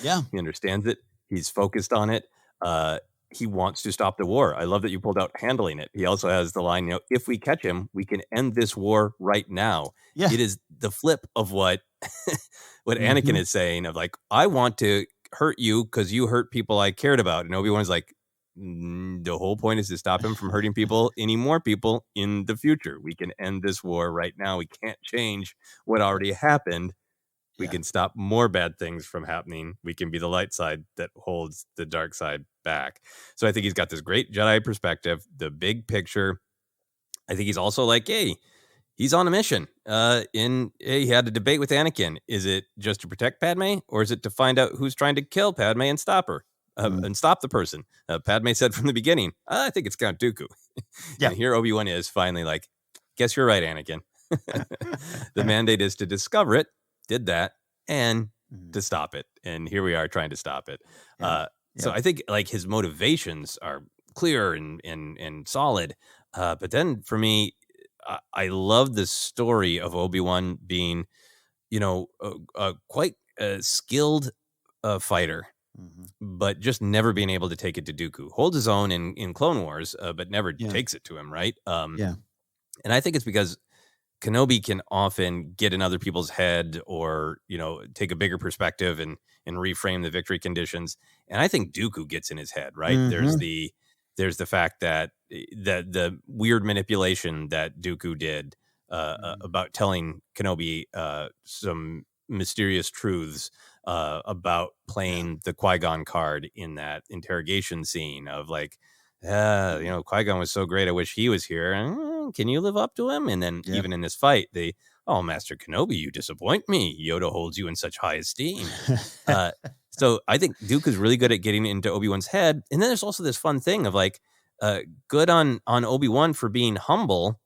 Yeah. He understands it. He's focused on it. He wants to stop the war. I love that you pulled out handling it. He also has the line, if we catch him, we can end this war right now. Yeah. It is the flip of what Anakin is saying, of like, I want to hurt you because you hurt people I cared about. And Obi-Wan's like, the whole point is to stop him from hurting people, any more people in the future. We can end this war right now. We can't change what already happened. We can stop more bad things from happening. We can be the light side that holds the dark side back. So I think he's got this great Jedi perspective, the big picture. I think he's also like, hey, he's on a mission. He had a debate with Anakin. Is it just to protect Padme, or is it to find out who's trying to kill Padme and stop her? And stop the person. Padme said from the beginning, I think it's Count Dooku. Yeah. And here Obi-Wan is finally like, guess you're right, Anakin. The mandate is to discover it. Did that, and to stop it. And here we are trying to stop it. So I think like his motivations are clear and solid. But then for me, I love the story of Obi-Wan being, quite a skilled fighter, but just never being able to take it to Dooku. Holds his own in Clone Wars, but never takes it to him, right? And I think it's because Kenobi can often get in other people's head, or, take a bigger perspective and reframe the victory conditions. And I think Dooku gets in his head, right? There's the fact that the weird manipulation that Dooku did about telling Kenobi some mysterious truths about playing the Qui-Gon card in that interrogation scene of like, Qui-Gon was so great, I wish he was here. Can you live up to him? And then even in this fight, Master Kenobi, you disappoint me. Yoda holds you in such high esteem. So I think Duke is really good at getting into Obi-Wan's head. And then there's also this fun thing of like, good on Obi-Wan for being humble,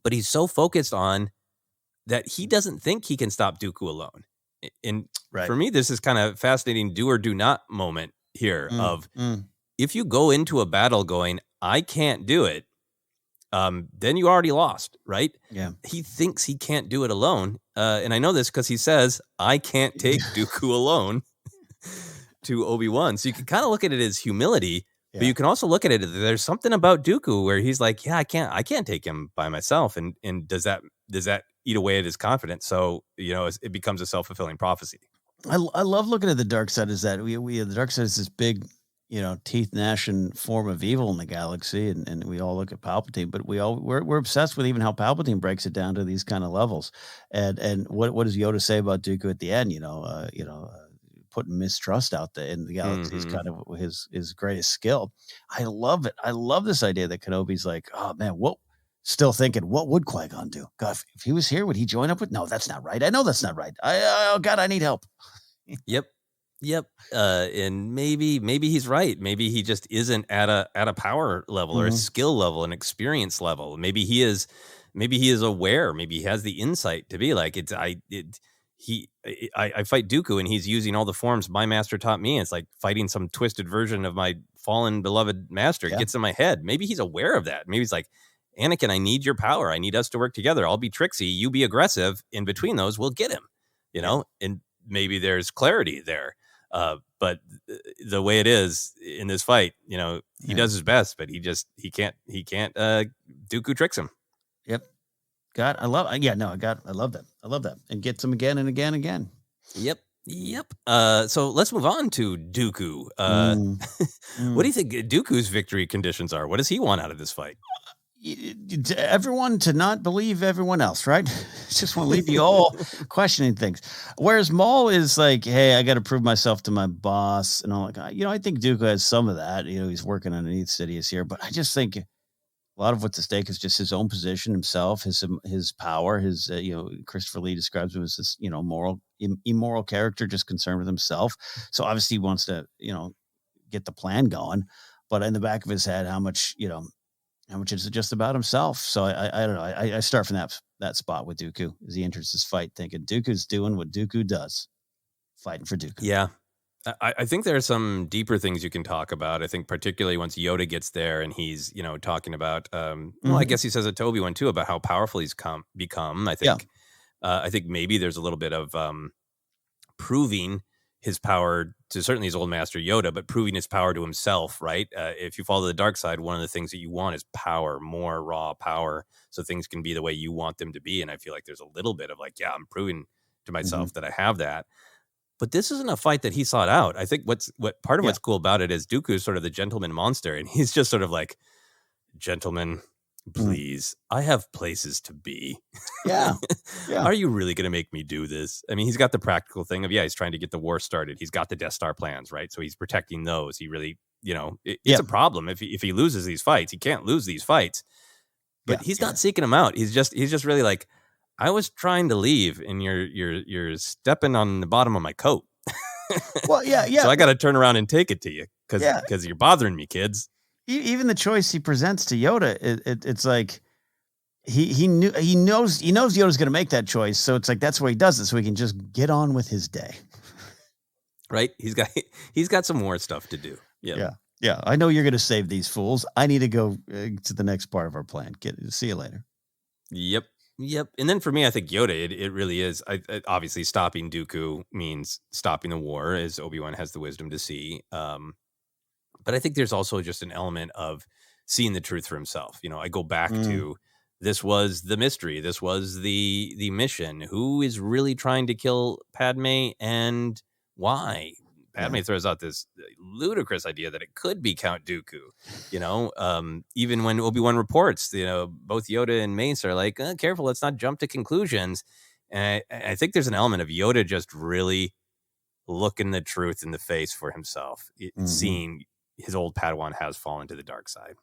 but he's so focused on that he doesn't think he can stop Dooku alone. And for me, this is kind of fascinating do or do not moment here of if you go into a battle going, I can't do it, then you already lost, right? Yeah. He thinks he can't do it alone. And I know this because he says, I can't take Dooku alone to Obi-Wan. So you can kind of look at it as humility, but you can also look at it, there's something about Dooku where he's like, yeah, I can't take him by myself. And does that eat away at his confidence? So, it becomes a self-fulfilling prophecy. I love looking at the dark side is that we the dark side is this big, teeth gnashing form of evil in the galaxy, and we all look at Palpatine, but we're obsessed with even how Palpatine breaks it down to these kind of levels. And what does Yoda say about Dooku at the end? Putting mistrust out there in the galaxy is kind of his greatest skill. I love it. I love this idea that Kenobi's like, oh man, still thinking, what would Qui-Gon do? God, if he was here, would he join up with? No, that's not right. I know that's not right. Oh God, I need help. Yep. And maybe he's right. Maybe he just isn't at a power level or a skill level, an experience level. Maybe he is aware. Maybe he has the insight to be like, I fight Dooku and he's using all the forms my master taught me. It's like fighting some twisted version of my fallen beloved master. It gets in my head. Maybe he's aware of that. Maybe he's like, Anakin, I need your power. I need us to work together. I'll be tricksy. You be aggressive. In between those, we'll get him, and maybe there's clarity there. But the way it is in this fight, he does his best, but he can't, Dooku tricks him. Yep. I love that. And gets him again and again and again. Yep. So let's move on to Dooku. What do you think Dooku's victory conditions are? What does he want out of this fight? Everyone to not believe everyone else, right? Just want to leave you all questioning things. Whereas Maul is like, hey, I got to prove myself to my boss. And all that. I think Dooku has some of that. He's working underneath Sidious here. But I just think a lot of what's at stake is just his own position, himself, his power, his, Christopher Lee describes him as this, immoral character, just concerned with himself. So obviously he wants to, get the plan going. But in the back of his head, how much is it just about himself? So I don't know. I start from that spot with Dooku as he enters this fight, thinking Dooku's doing what Dooku does, fighting for Dooku. Yeah. I think there are some deeper things you can talk about. I think particularly once Yoda gets there and he's, talking about, I guess he says it to Obi-Wan too, about how powerful he's become. I think maybe there's a little bit of proving his power to certainly his old master Yoda, but proving his power to himself, right? If you follow the dark side, one of the things that you want is power, more raw power, so things can be the way you want them to be. And I feel like there's a little bit of like, I'm proving to myself that I have that. But this isn't a fight that he sought out. I think what's cool about it is Dooku is sort of the gentleman monster, and he's just sort of like, gentlemen, please, I have places to be. Yeah. Are you really going to make me do this? I mean, he's got the practical thing of, he's trying to get the war started. He's got the Death Star plans, right? So he's protecting those. He really, it's a problem. If he loses these fights, he can't lose these fights. But he's not seeking them out. He's just really like, I was trying to leave and you're stepping on the bottom of my coat. Well, yeah. So I got to turn around and take it to you because you're bothering me, kids. Even the choice he presents to Yoda, it's like he knows Yoda's going to make that choice, so it's like that's why he does it, so he can just get on with his day. Right? He's got some more stuff to do. Yeah. I know you're going to save these fools. I need to go to the next part of our plan. See you later. Yep. And then for me, I think Yoda, it really is. Obviously, stopping Dooku means stopping the war, as Obi-Wan has the wisdom to see. But I think there's also just an element of seeing the truth for himself. I go back to, this was the mystery. This was the mission. Who is really trying to kill Padme and why? Padme throws out this ludicrous idea that it could be Count Dooku. Even when Obi-Wan reports, both Yoda and Mace are like, careful, let's not jump to conclusions. And I think there's an element of Yoda just really looking the truth in the face for himself, seeing his old Padawan has fallen to the dark side.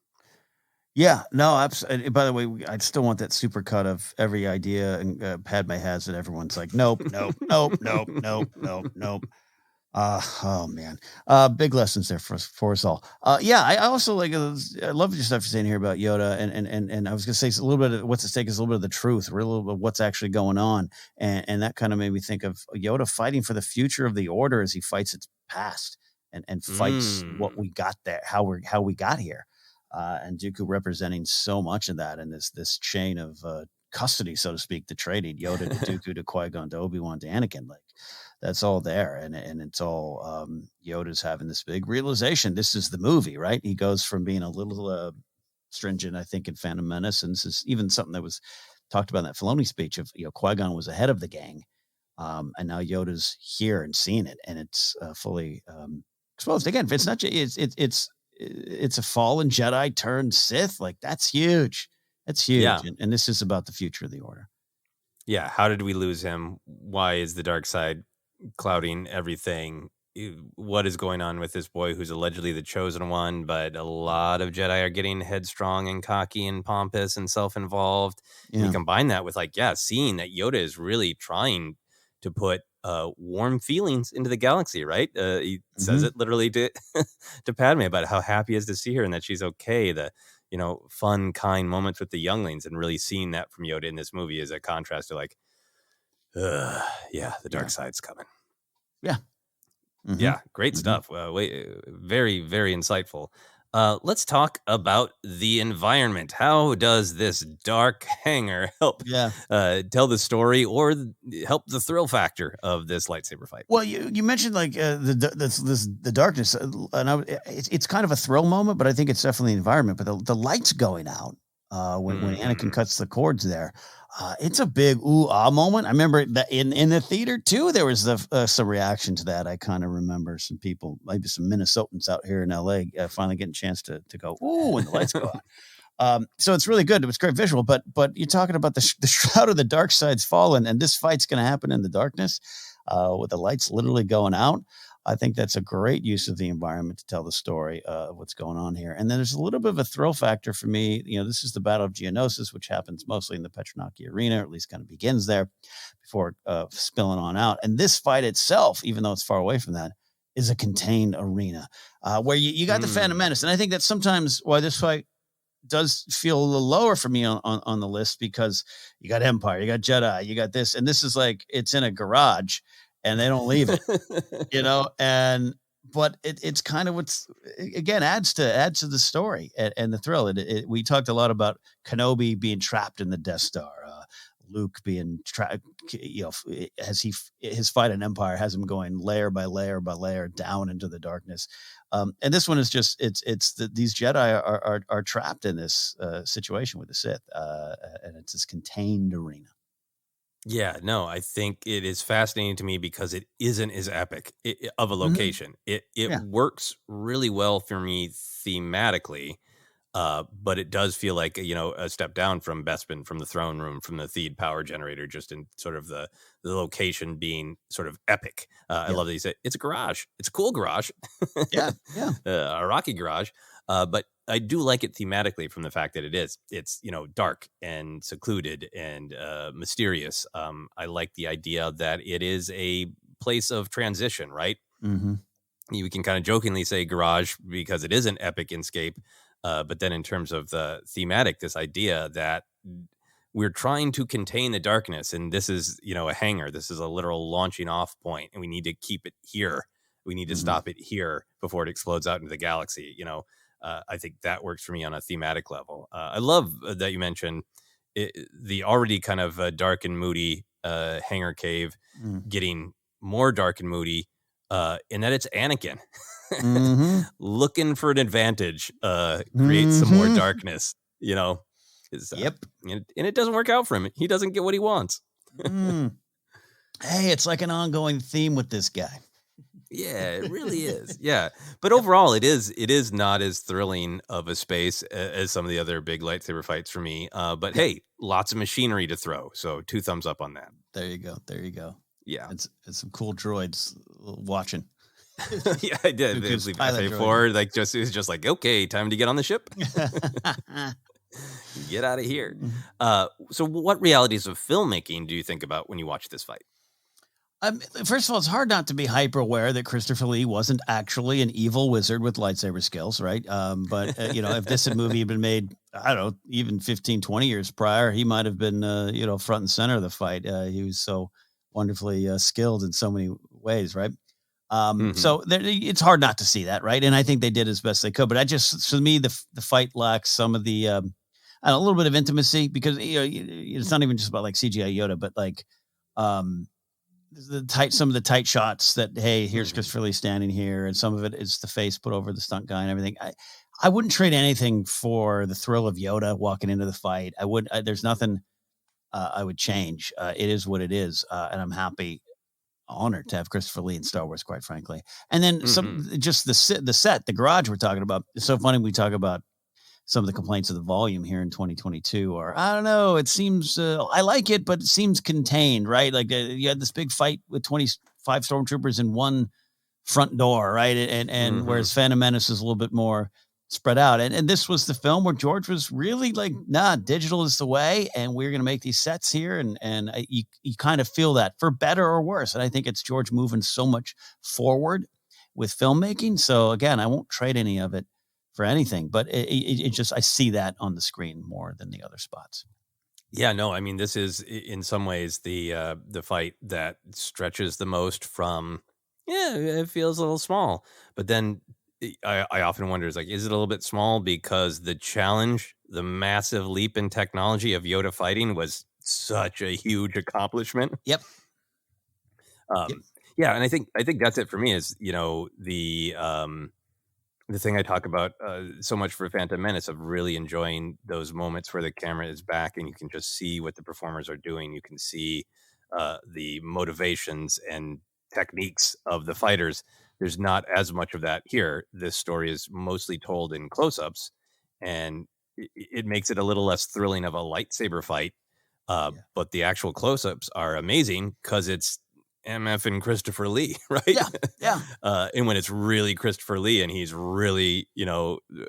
Yeah, no, absolutely. By the way, I still want that super cut of every idea and Padme has that everyone's like, nope. Oh man, big lessons there for us all. I also I love your stuff you're saying here about Yoda, and I was gonna say a little bit of what's at stake is a little bit of the truth, or a little bit of what's actually going on, and that kind of made me think of Yoda fighting for the future of the Order as he fights its past. and fights what we got there, how we got here. And Dooku representing so much of that in this chain of custody, so to speak, the trading Yoda to Dooku to Qui-Gon to Obi-Wan to Anakin, like that's all there. And it's all Yoda's having this big realization. This is the movie, right? He goes from being a little stringent, I think, in Phantom Menace. And this is even something that was talked about in that Filoni speech of, Qui-Gon was ahead of the gang. And now Yoda's here and seeing it, and it's fully exposed. Again, it's not, it's a fallen Jedi turned Sith. Like that's huge. That's huge. Yeah. And this is about the future of the Order. Yeah. How did we lose him? Why is the dark side clouding everything? What is going on with this boy who's allegedly the chosen one, but a lot of Jedi are getting headstrong and cocky and pompous and self-involved. Yeah. And you combine that with seeing that Yoda is really trying to put warm feelings into the galaxy, right? He says it literally to Padme about how happy he is to see her and that she's okay. The fun, kind moments with the younglings, and really seeing that from Yoda in this movie is a contrast to the dark side's coming. Yeah. Yeah, great stuff. Very, very insightful. Let's talk about the environment. How does this dark hangar help tell the story or help the thrill factor of this lightsaber fight? Well, you mentioned the darkness, and it's kind of a thrill moment, but I think it's definitely the environment. But the lights going out when Anakin cuts the cords there. It's a big ooh-ah moment. I remember that in the theater, too, there was some reaction to that. I kind of remember some people, maybe some Minnesotans out here in L.A., finally getting a chance to go, ooh, when the lights go out. So it's really good. It was great visual. But you're talking about the shroud of the dark side's fallen, and this fight's going to happen in the darkness with the lights literally going out. I think that's a great use of the environment to tell the story of what's going on here. And then there's a little bit of a thrill factor for me. This is the Battle of Geonosis, which happens mostly in the Petronaki Arena, or at least kind of begins there before spilling on out. And this fight itself, even though it's far away from that, is a contained arena where you got the Phantom Menace. And I think that's sometimes why this fight does feel a little lower for me on the list, because you got Empire, you got Jedi, you got this. And this is it's in a garage. And they don't leave it, but it's kind of what's, again, adds to the story and the thrill. We talked a lot about Kenobi being trapped in the Death Star, Luke being trapped, as his fight in Empire has him going layer by layer by layer down into the darkness. And this one is just, these Jedi are trapped in this situation with the Sith, and it's this contained arena. Yeah, no, I think it is fascinating to me because it isn't as epic of a location. It works really well for me thematically, but it does feel like a step down from Bespin, from the throne room, from the Theed power generator, just in sort of the location being sort of epic. I love that you said it's a garage. It's a cool garage. A rocky garage. But I do like it thematically from the fact that it's dark and secluded and mysterious. I like the idea that it is a place of transition, right? You can kind of jokingly say garage because it is an epic inscape. But then in terms of the thematic, this idea that we're trying to contain the darkness, and this is, a hangar. This is a literal launching off point, and we need to keep it here. We need to stop it here before it explodes out into the galaxy, I think that works for me on a thematic level. I love that you mentioned the already kind of dark and moody hangar cave getting more dark and moody in that it's Anakin looking for an advantage, create some more darkness, and it doesn't work out for him. He doesn't get what he wants. Hey, it's like an ongoing theme with this guy. Yeah, it really is. Yeah. But overall, it is not as thrilling of a space as some of the other big lightsaber fights for me. But hey, lots of machinery to throw. So 2 thumbs up on that. There you go. Yeah. It's some cool droids watching. Yeah, I did. It was FA4, it was just like, okay, time to get on the ship. Get out of here. So what realities of filmmaking do you think about when you watch this fight? First of all, it's hard not to be hyper aware that Christopher Lee wasn't actually an evil wizard with lightsaber skills, right? But, if this movie had been made, I don't know, even 15, 20 years prior, he might have been, front and center of the fight. He was so wonderfully skilled in so many ways, right? So it's hard not to see that, right? And I think they did as best they could. But for me, the fight lacks some of the a little bit of intimacy because it's not even just about like CGI Yoda, but like some of the tight shots that, hey, here's Christopher Lee standing here, and some of it is the face put over the stunt guy and everything. I wouldn't trade anything for the thrill of Yoda walking into the fight. There's nothing I would change. It is what it is, and I'm honored to have Christopher Lee in Star Wars, quite frankly. And then just the set, the garage we're talking about. It's so funny we talk about some of the complaints of the volume here in 2022, or I don't know, it seems, I like it, but it seems contained, right? Like you had this big fight with 25 stormtroopers in one front door, right? And whereas Phantom Menace is a little bit more spread out. And this was the film where George was really like, nah, digital is the way, and we're going to make these sets here. And you kind of feel that, for better or worse. And I think it's George moving so much forward with filmmaking. So again, I won't trade any of it for anything, but it just, I see that on the screen more than the other spots. Yeah, no, I mean, this is in some ways the fight that stretches the most from, it feels a little small, but then I often wonder, is it a little bit small because the challenge, the massive leap in technology of Yoda fighting was such a huge accomplishment. Yep. Yeah, and I think that's it for me. Is the thing I talk about so much for Phantom Menace, of really enjoying those moments where the camera is back and you can just see what the performers are doing. You can see the motivations and techniques of the fighters. There's not as much of that here. This story is mostly told in close-ups, and it makes it a little less thrilling of a lightsaber fight. But the actual close-ups are amazing because it's MF and Christopher Lee, right? Yeah. And when it's really Christopher Lee and he's really,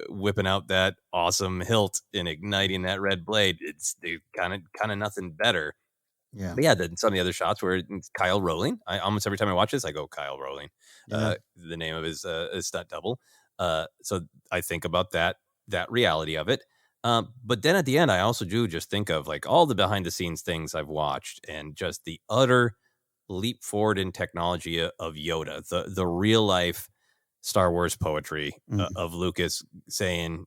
whipping out that awesome hilt and igniting that red blade, it's kind of nothing better. Yeah. But yeah, then some of the other shots where it's Kyle Rowling. I almost every time I watch this, I go Kyle Rowling, the name of his stunt double. So I think about that reality of it. But then at the end, I also do just think of like all the behind the scenes things I've watched and just the utter leap forward in technology of Yoda, the real life Star Wars poetry of Lucas saying,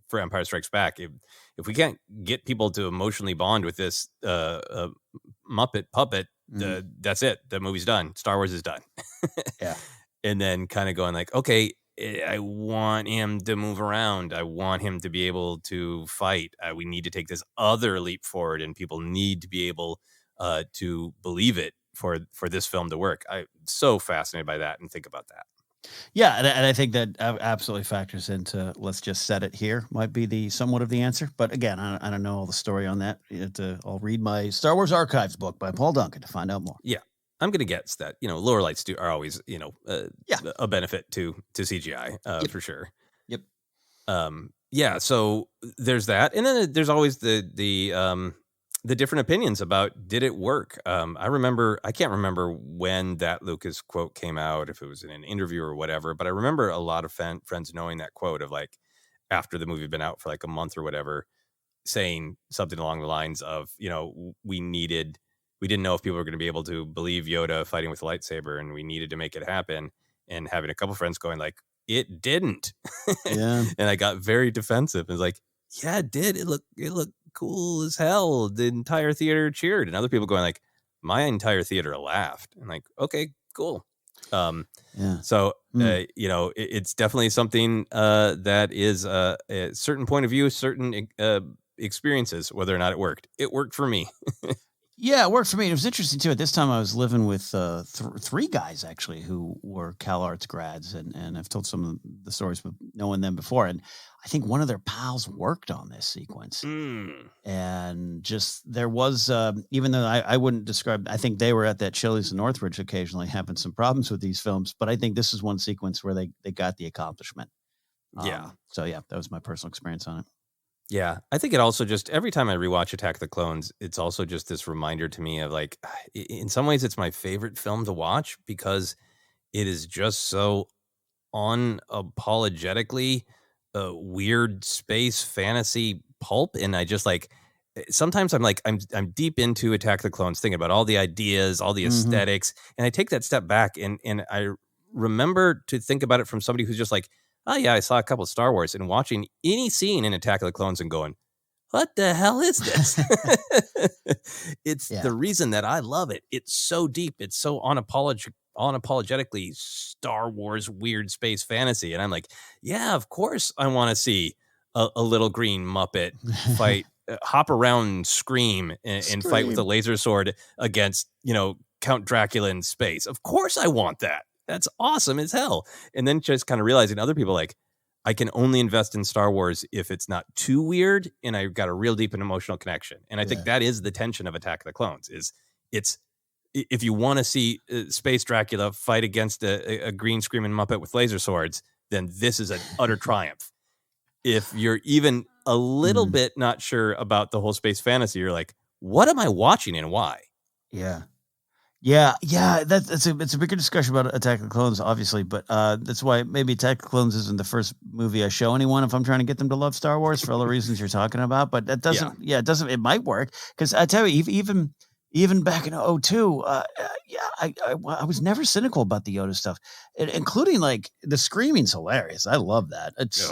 for Empire Strikes Back, if we can't get people to emotionally bond with this Muppet puppet, that's it. The movie's done. Star Wars is done. Yeah. And then kind of going like, okay, I want him to move around. I want him to be able to fight. We need to take this other leap forward, and people need to be able to believe it for this film to work. I'm so fascinated by that and think about that. Yeah, and I think that absolutely factors into let's just set it here might be the somewhat of the answer. But again, I don't know all the story on that. I'll read my Star Wars Archives book by Paul Duncan to find out more. Yeah, I'm going to guess that lower lights are always a benefit to CGI for sure. Yep. Yeah. So there's that, and then there's always the different opinions about did it work. I can't remember when that Lucas quote came out, if it was in an interview or whatever, but I remember a lot of friends knowing that quote of like after the movie had been out for like a month or whatever, saying something along the lines of, we didn't know if people were going to be able to believe Yoda fighting with a lightsaber, and we needed to make it happen. And having a couple friends going like, it didn't. Yeah. And I got very defensive. It was like, yeah, it did. It looked cool as hell. The entire theater cheered, and other people going like, my entire theater laughed. And like, okay, cool. So it's definitely something that is a certain point of view, certain experiences, whether or not it worked. It worked for me. Yeah, it worked for me. It was interesting too. At this time, I was living with three guys actually who were CalArts grads, and I've told some of the stories with knowing them before. And I think one of their pals worked on this sequence, and just there was even though I wouldn't describe. I think they were at that Chili's in Northridge occasionally having some problems with these films, but I think this is one sequence where they got the accomplishment. So yeah, that was my personal experience on it. Yeah, I think it also just every time I rewatch Attack of the Clones, it's also just this reminder to me of like, in some ways, it's my favorite film to watch because it is just so unapologetically weird space fantasy pulp, and I just like sometimes I'm deep into Attack of the Clones, thinking about all the ideas, all the aesthetics, and I take that step back and I remember to think about it from somebody who's just like, oh yeah, I saw a couple of Star Wars, and watching any scene in Attack of the Clones and going, what the hell is this? It's the reason that I love it. It's so deep. It's so unapologetically Star Wars weird space fantasy. And I'm like, yeah, of course I want to see a little green Muppet fight, hop around, scream, and fight with a laser sword against, Count Dracula in space. Of course I want that. That's awesome as hell. And then just kind of realizing other people like, I can only invest in Star Wars if it's not too weird and I've got a real deep and emotional connection. And I think that is the tension of Attack of the Clones is if you want to see Space Dracula fight against a green screaming Muppet with laser swords, then this is an utter triumph. If you're even a little bit not sure about the whole space fantasy, you're like, what am I watching and why? Yeah. Yeah. It's a bigger discussion about Attack of the Clones, obviously, but that's why maybe Attack of the Clones isn't the first movie I show anyone if I'm trying to get them to love Star Wars for all the reasons you're talking about. But that doesn't, it might work because I tell you, even back in 2002, I was never cynical about the Yoda stuff, including like the screaming's hilarious. I love that. It's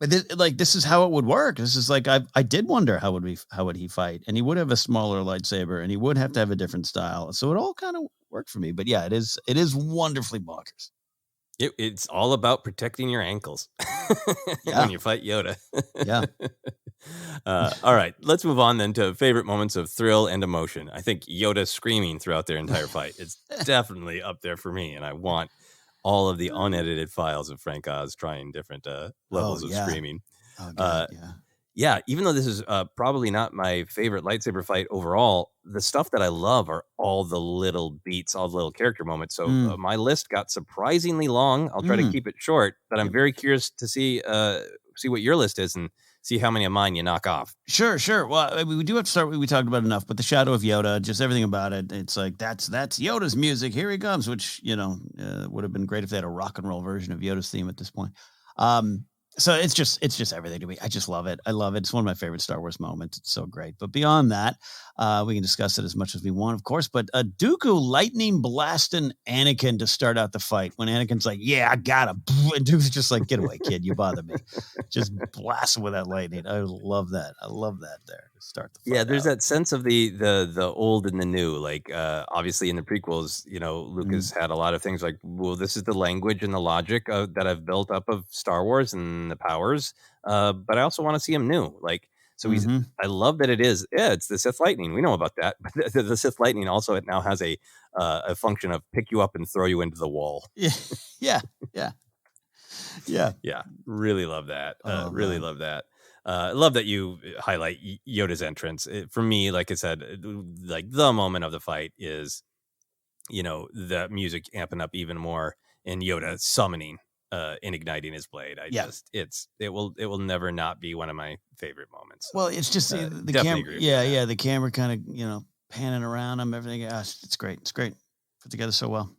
but this is how it would work. This is like I did wonder how would he fight, and he would have a smaller lightsaber, and he would have to have a different style. So it all kind of worked for me. But yeah, it is wonderfully bonkers. It's all about protecting your ankles when you fight Yoda. Yeah. All right, let's move on then to favorite moments of thrill and emotion. I think Yoda screaming throughout their entire fight is definitely up there for me, and I want all of the unedited files of Frank Oz trying different levels of screaming. Oh, God, yeah, even though this is probably not my favorite lightsaber fight overall, the stuff that I love are all the little beats, all the little character moments. So my list got surprisingly long. I'll try to keep it short, but I'm very curious to see what your list is and see how many of mine you knock off. Sure. Well, I mean, we do have to start. We talked about enough, but the Shadow of Yoda, just everything about it. It's like that's Yoda's music. Here he comes, which would have been great if they had a rock and roll version of Yoda's theme at this point. So it's just everything to me. I just love it. I love it. It's one of my favorite Star Wars moments. It's so great. But beyond that, we can discuss it as much as we want, of course. But Dooku lightning blasting Anakin to start out the fight when Anakin's like, "Yeah, I got him," and Dooku's just like, "Get away, kid! You bother me." Just blast him with that lightning. I love that. I love that there to start the fight. Yeah, there's that sense of the old and the new. Like obviously in the prequels, Lucas had a lot of things like, well, this is the language and the logic that I've built up of Star Wars and the powers, but I also want to see him new. Like, so I love that it is. Yeah, it's the Sith lightning. We know about that, but the Sith lightning also it now has a function of pick you up and throw you into the wall. Yeah. Really love that. Love that. I love that you highlight Yoda's entrance. For me, like I said, like the moment of the fight is, the music amping up even more and Yoda summoning and igniting his blade. It will never not be one of my favorite moments. Well, it's just the camera. Yeah. The camera kind of, panning around him, everything. It's great. It's great. Put together so well.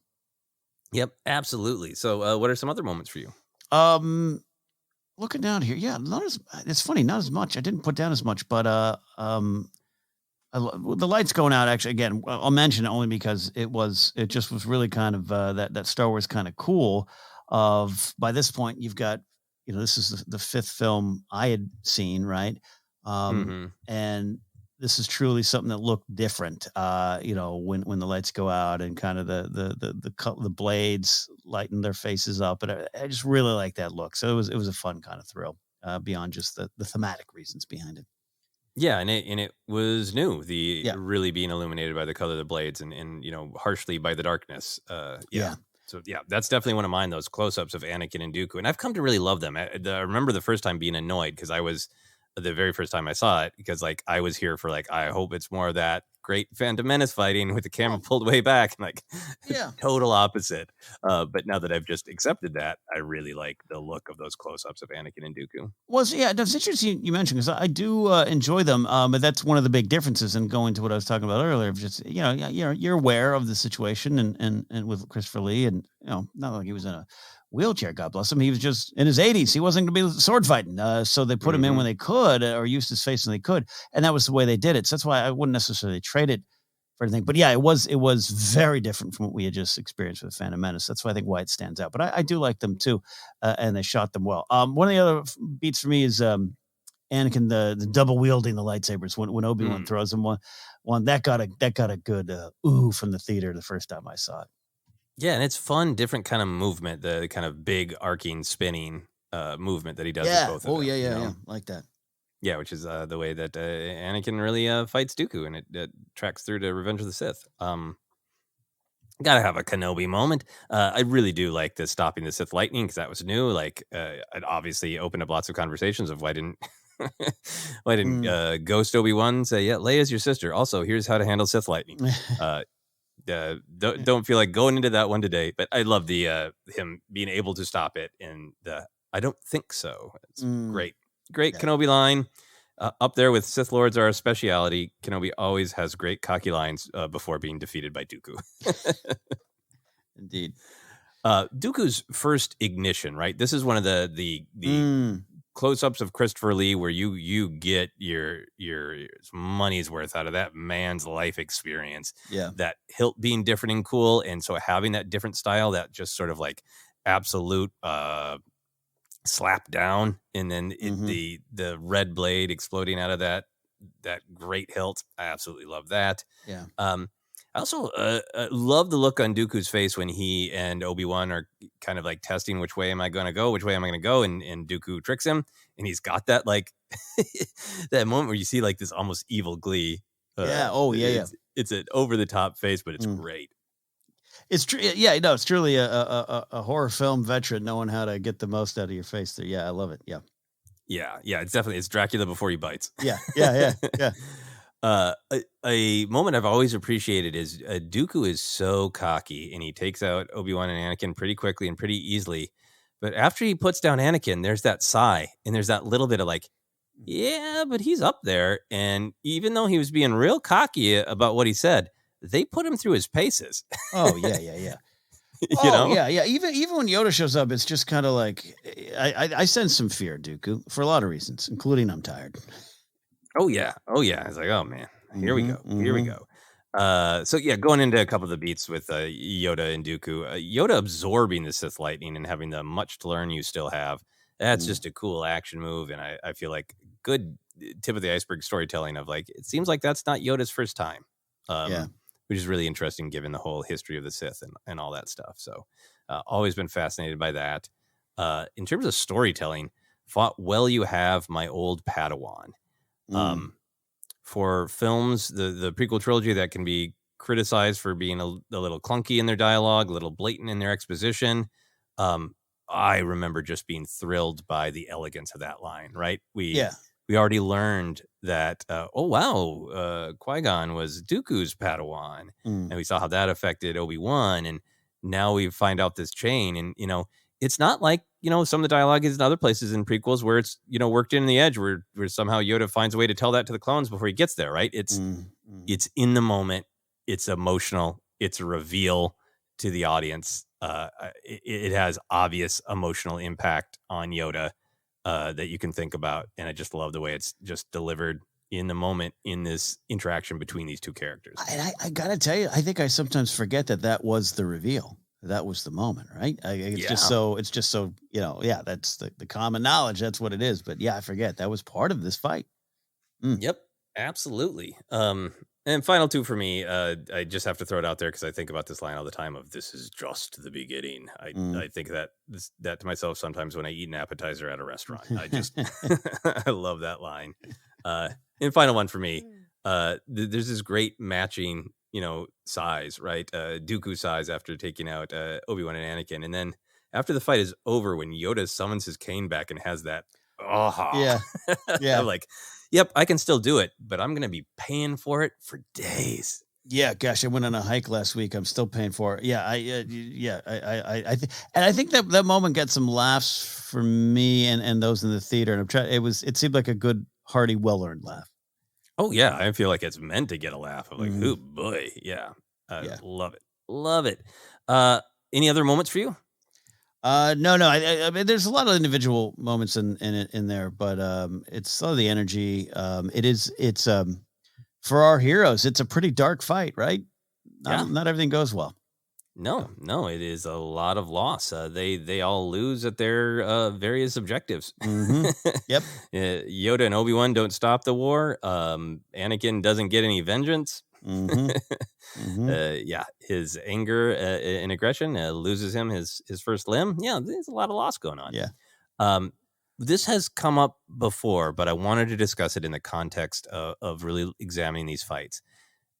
Yep, absolutely. So what are some other moments for you? Looking down here, it's funny, not as much. I didn't put down as much, but the lights going out. Actually, again, I'll mention it only because it just was really kind of that Star Wars kind of cool. By this point, you've got this is the fifth film I had seen, right? And this is truly something that looked different. When the lights go out and kind of the blades lighten their faces up, and I just really like that look. So it was a fun kind of thrill beyond just the thematic reasons behind it. Yeah, and it was new. Really being illuminated by the color of the blades and harshly by the darkness. So yeah, that's definitely one of mine. Those close-ups of Anakin and Dooku, and I've come to really love them. I remember the first time being annoyed because I was. The very first time I saw it, because I was here for I hope it's more of that great Phantom Menace fighting with the camera pulled way back, total opposite. But now that I've just accepted that, I really like the look of those close-ups of Anakin and Dooku. Well, that's interesting you mentioned because I do enjoy them, but that's one of the big differences in going to what I was talking about earlier. Of just you're aware of the situation and with Christopher Lee and not like he was in a wheelchair, God bless him. He was just in his 80s. He wasn't going to be sword fighting. So they put him in when they could, or used his face when they could. And that was the way they did it. So that's why I wouldn't necessarily trade it for anything. But yeah, it was very different from what we had just experienced with Phantom Menace. That's why I think why it stands out. But I do like them too. And they shot them well. One of the other beats for me is Anakin, the double wielding the lightsabers when Obi-Wan throws them one that got a good ooh from the theater the first time I saw it. Yeah, and it's fun, different kind of movement, the kind of big arcing spinning movement that he does with both of them. Yeah, like that. Yeah, which is the way that Anakin really fights Dooku, and it tracks through to Revenge of the Sith. Gotta have a Kenobi moment. I really do like the stopping the Sith lightning because that was new. Like, it obviously opened up lots of conversations of why didn't Ghost Obi-Wan say, yeah, Leia's your sister. Also, here's how to handle Sith lightning. Don't feel like going into that one today, but I love the him being able to stop it, and I don't think so. It's great Kenobi line. Up there with Sith Lords are a speciality. Kenobi always has great cocky lines before being defeated by Dooku. Indeed. Dooku's first ignition, right? This is one of the close-ups of Christopher Lee where you get your money's worth out of that man's life experience. Yeah. That hilt being different and cool, and so having that different style, that just sort of like absolute slap down, and then the red blade exploding out of that great hilt. I absolutely love that. Yeah. I also love the look on Dooku's face when he and Obi-Wan are kind of like testing which way am I going to go, and Dooku tricks him, and he's got that like that moment where you see like this almost evil glee. It's an over the top face, but it's great. It's true. Yeah, no, it's truly a horror film veteran knowing how to get the most out of your face there. Yeah, I love it. Yeah. It's Dracula before he bites. Yeah. A moment I've always appreciated is Dooku is so cocky, and he takes out Obi-Wan and Anakin pretty quickly and pretty easily. But after he puts down Anakin, there's that sigh, and there's that little bit of like, yeah, but he's up there. And even though he was being real cocky about what he said, they put him through his paces. Oh, yeah. you know? Yeah. Even when Yoda shows up, it's just kind of like, I sense some fear, Dooku, for a lot of reasons, including I'm tired. Oh yeah. It's like, oh man, here we go. So yeah, going into a couple of the beats with Yoda and Dooku, Yoda absorbing the Sith lightning and having the much to learn you still have. That's just a cool action move, and I feel like good tip of the iceberg storytelling of like, it seems like that's not Yoda's first time. Which is really interesting given the whole history of the Sith and all that stuff. So always been fascinated by that. In terms of storytelling, fought well you have my old Padawan. For films, the prequel trilogy that can be criticized for being a little clunky in their dialogue, a little blatant in their exposition. I remember just being thrilled by the elegance of that line, right? We already learned that, Qui-Gon was Dooku's Padawan, and we saw how that affected Obi-Wan, and now we find out this chain, and, it's not like, some of the dialogue is in other places in prequels where it's, worked in the edge, where somehow Yoda finds a way to tell that to the clones before he gets there, right? It's in the moment, it's emotional, it's a reveal to the audience. It has obvious emotional impact on Yoda. That you can think about, and I just love the way it's just delivered in the moment in this interaction between these two characters. And I gotta tell you, I think I sometimes forget that was the reveal. That was the moment, right? It's just so, that's the common knowledge. That's what it is. But yeah, I forget that was part of this fight. Yep, absolutely. And final two for me, I just have to throw it out there because I think about this line all the time of "this is just the beginning." I think that to myself sometimes when I eat an appetizer at a restaurant. I just I love that line. And final one for me, there's this great matching, size, right? Dooku size after taking out Obi-Wan and Anakin, and then after the fight is over, when Yoda summons his cane back and has that, I'm like, yep, I can still do it, but I'm going to be paying for it for days. Yeah, gosh, I went on a hike last week. I'm still paying for it. Yeah, I think that moment got some laughs for me and those in the theater. And it seemed like a good, hearty, well-earned laugh. Oh yeah, I feel like it's meant to get a laugh. I'm like, oh boy, yeah, love it. Any other moments for you? No. I mean, there's a lot of individual moments in there, but it's a lot of the energy. It's for our heroes. It's a pretty dark fight, right? Not everything goes well. No, it is a lot of loss. They all lose at their various objectives. Mm-hmm. Yep. Yoda and Obi-Wan don't stop the war. Anakin doesn't get any vengeance. Mm-hmm. Mm-hmm. His anger and aggression loses him his first limb. Yeah, there's a lot of loss going on. Yeah. This has come up before, but I wanted to discuss it in the context of really examining these fights.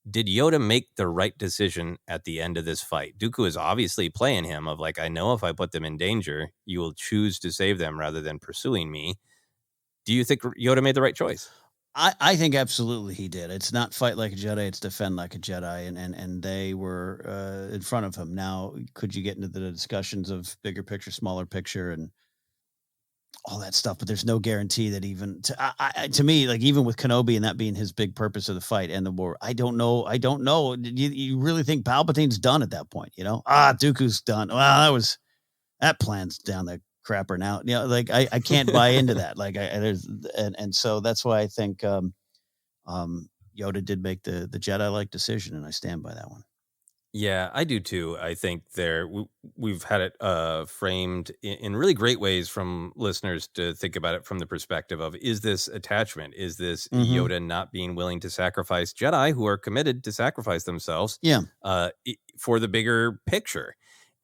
Did Yoda make the right decision at the end of this fight? Dooku is obviously playing him of like, I know if I put them in danger, you will choose to save them rather than pursuing me. Do you think Yoda made the right choice? I think absolutely he did. It's not fight like a Jedi, it's defend like a Jedi, and they were in front of him. Now, could you get into the discussions of bigger picture, smaller picture, and all that stuff? But there's no guarantee that even to me, like even with Kenobi and that being his big purpose of the fight and the war, I don't know. You really think Palpatine's done at that point? Dooku's done. Well, that plan's down the crapper now. Like I can't buy into that. Like so that's why I think Yoda did make the Jedi-like decision, and I stand by that one. Yeah, I do too. I think we've had it framed in really great ways from listeners to think about it from the perspective of, is this attachment? Is this Yoda not being willing to sacrifice Jedi who are committed to sacrifice themselves for the bigger picture?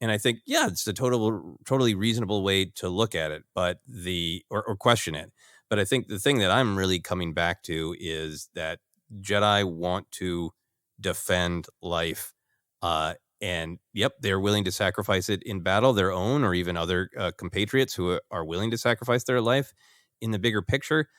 And I think, it's a totally reasonable way to look at it, but or question it. But I think the thing that I'm really coming back to is that Jedi want to defend life. And they're willing to sacrifice it in battle, their own or even other compatriots who are willing to sacrifice their life in the bigger picture.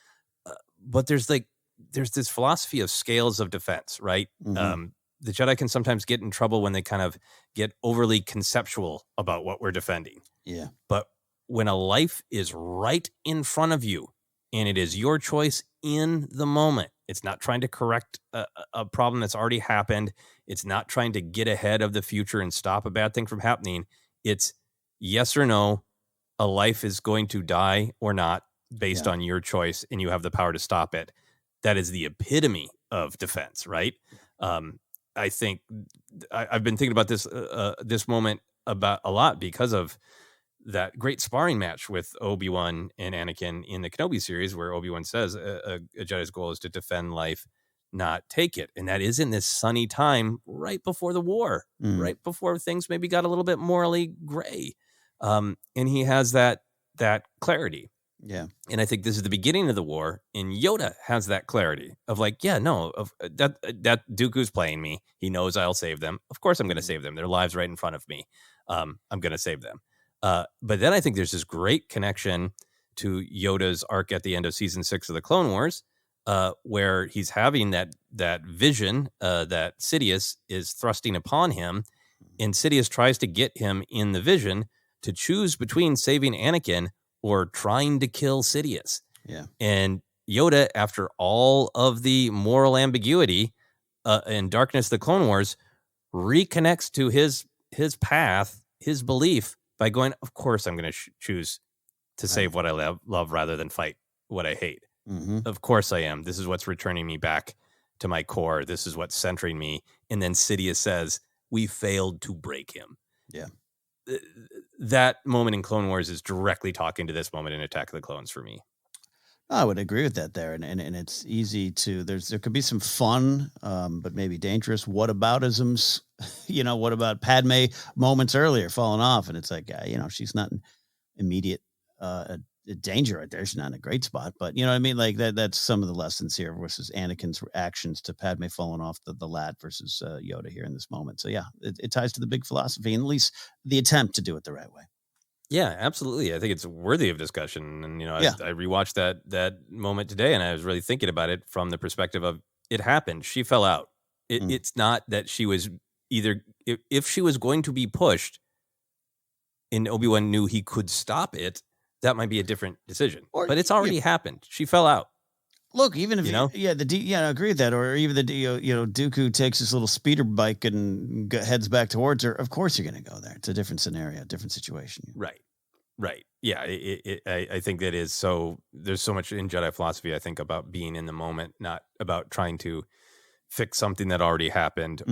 But there's this philosophy of scales of defense, right? Mm-hmm. The Jedi can sometimes get in trouble when they kind of get overly conceptual about what we're defending. Yeah. But when a life is right in front of you and it is your choice in the moment, it's not trying to correct a problem that's already happened. It's not trying to get ahead of the future and stop a bad thing from happening. It's yes or no, a life is going to die or not based on your choice, and you have the power to stop it. That is the epitome of defense, right? I think I've been thinking about this moment about a lot because of that great sparring match with Obi-Wan and Anakin in the Kenobi series, where Obi-Wan says a Jedi's goal is to defend life, not take it. And that is in this sunny time right before the war, right before things maybe got a little bit morally gray. And he has that clarity. Yeah. And I think this is the beginning of the war, and Yoda has that clarity of like, that Dooku's playing me. He knows I'll save them. Of course I'm going to save them. Their lives right in front of me. I'm going to save them. But then I think there's this great connection to Yoda's arc at the end of season 6 of the Clone Wars, where he's having that vision that Sidious is thrusting upon him, and Sidious tries to get him in the vision to choose between saving Anakin or trying to kill Sidious. Yeah. And Yoda, after all of the moral ambiguity and darkness of the Clone Wars, reconnects to his path, his belief, by going, of course I'm going to choose to save what I love rather than fight what I hate. Mm-hmm. Of course I am. This is what's returning me back to my core. This is what's centering me. And then Sidious says, we failed to break him. Yeah. That moment in Clone Wars is directly talking to this moment in Attack of the Clones for me. I would agree with that there. And it's easy to, there could be some fun, but maybe dangerous whataboutisms, what about Padme moments earlier falling off? And it's like, she's not in immediate danger right there. She's not in a great spot, but you know what I mean? Like that's some of the lessons here versus Anakin's actions to Padme falling off the lat versus Yoda here in this moment. So yeah, it ties to the big philosophy and at least the attempt to do it the right way. Yeah, absolutely. I think it's worthy of discussion. And, I rewatched that moment today, and I was really thinking about it from the perspective of it happened. She fell out. It's not that she was either, if she was going to be pushed and Obi-Wan knew he could stop it, that might be a different decision. But it's already happened. She fell out. Look, even if you know, I agree with that. Or even Dooku takes his little speeder bike and heads back towards her. Of course, you're going to go there. It's a different scenario, different situation. Right. Yeah. I think that is so. There's so much in Jedi philosophy, I think, about being in the moment, not about trying to fix something that already happened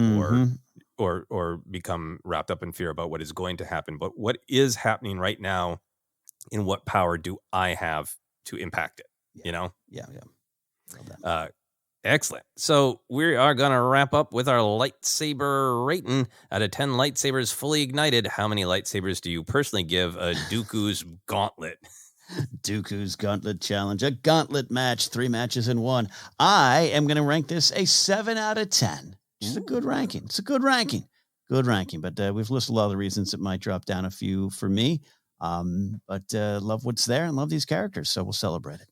or become wrapped up in fear about what is going to happen, but what is happening right now, and what power do I have to impact it? Yeah. Yeah. Excellent. So we are going to wrap up with our lightsaber rating. Out of 10 lightsabers fully ignited, how many lightsabers do you personally give a Dooku's Gauntlet? Dooku's Gauntlet Challenge, a gauntlet match, 3 matches in 1. I am going to rank this a 7 out of 10. Which is a good ranking. It's a good ranking. But we've listed a lot of the reasons it might drop down a few for me. But love what's there and love these characters, so we'll celebrate it.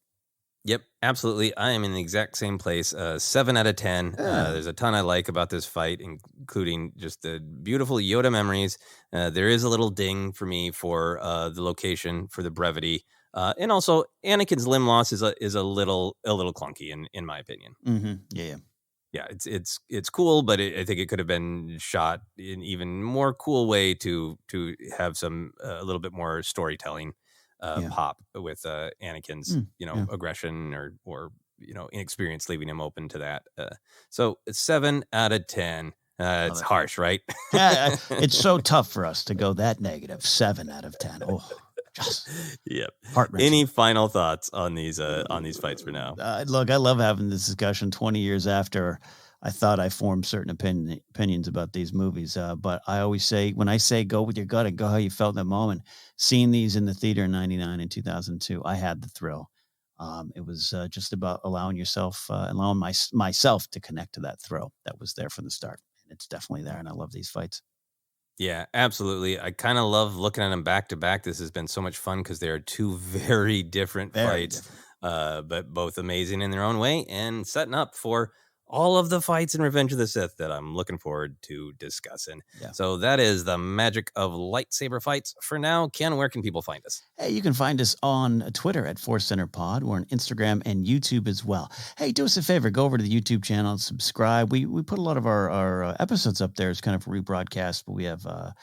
Yep, absolutely. I am in the exact same place. 7 out of 10. There's a ton I like about this fight, including just the beautiful Yoda memories. There is a little ding for me for the location, for the brevity, and also Anakin's limb loss is a little clunky in my opinion. Mm-hmm. Yeah. It's cool, but I think it could have been shot in even more cool way to have some a little bit more storytelling. Pop with Anakin's, aggression or inexperience, leaving him open to that. So 7 out of 10. It's harsh, right? Yeah, it's so tough for us to go that negative. 7 out of 10. Oh, just heart-wrenching. Any final thoughts on these fights for now? Look, I love having this discussion 20 years after I thought I formed certain opinions about these movies. But I always say, when I say go with your gut and go how you felt in that moment, seeing these in the theater in 99 and 2002, I had the thrill. It was just about allowing myself to connect to that thrill that was there from the start. And it's definitely there. And I love these fights. Yeah, absolutely. I kind of love looking at them back to back. This has been so much fun because they are 2 very different fights, but both amazing in their own way and setting up for all of the fights in Revenge of the Sith that I'm looking forward to discussing. Yeah. So that is the magic of lightsaber fights. For now, Ken, where can people find us? Hey, you can find us on Twitter at ForceCenter Pod. We're on Instagram and YouTube as well. Hey, do us a favor. Go over to the YouTube channel and subscribe. We put a lot of our episodes up there as kind of rebroadcast, but we have a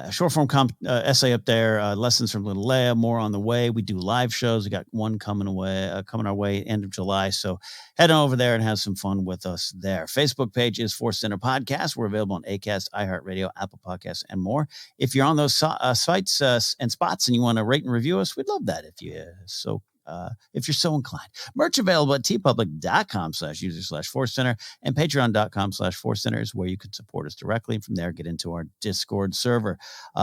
short form essay up there, lessons from Little Leia, more on the way. We do live shows. We got one coming our way end of July. So head on over there and have some fun with us there. Facebook page is ForceCenter Podcast. We're available on Acast, iHeartRadio, Apple Podcasts, and more. If you're on those sites and spots and you want to rate and review us, we'd love that if you're so inclined. Merch available at tpublic.com/user/ForceCenter and patreon.com/ForceCenter is where you can support us directly. From there, get into our Discord server.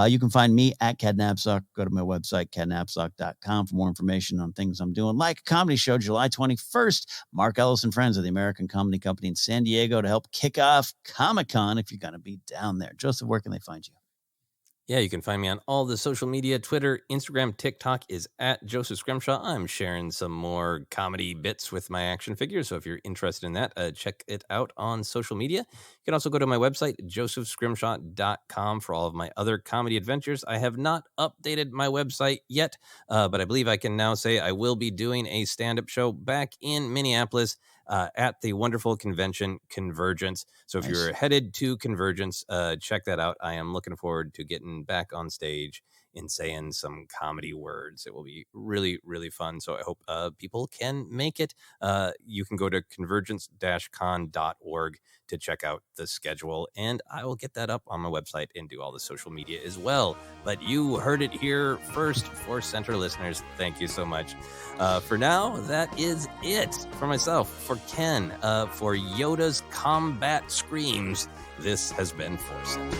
You can find me at Napzok. Go to my website, napzok.com, for more information on things I'm doing, like a comedy show July 21st. Mark Ellis and friends of the American Comedy Company in San Diego to help kick off Comic-Con if you're going to be down there. Joseph, where can they find you? Yeah, you can find me on all the social media, Twitter, Instagram, TikTok is at Joseph Scrimshaw. I'm sharing some more comedy bits with my action figures, so if you're interested in that, check it out on social media. You can also go to my website, josephscrimshaw.com, for all of my other comedy adventures. I have not updated my website yet, but I believe I can now say I will be doing a stand-up show back in Minneapolis at the wonderful convention Convergence. So if you're headed to Convergence, check that out. I am looking forward to getting back on stage and saying some comedy words. It will be really, really fun. So I hope people can make it. You can go to convergence-con.org to check out the schedule, and I will get that up on my website and do all the social media as well. But you heard it here first, ForceCenter listeners. Thank you so much. For now, that is it. For myself, for Ken, for Yoda's combat screams, this has been ForceCenter.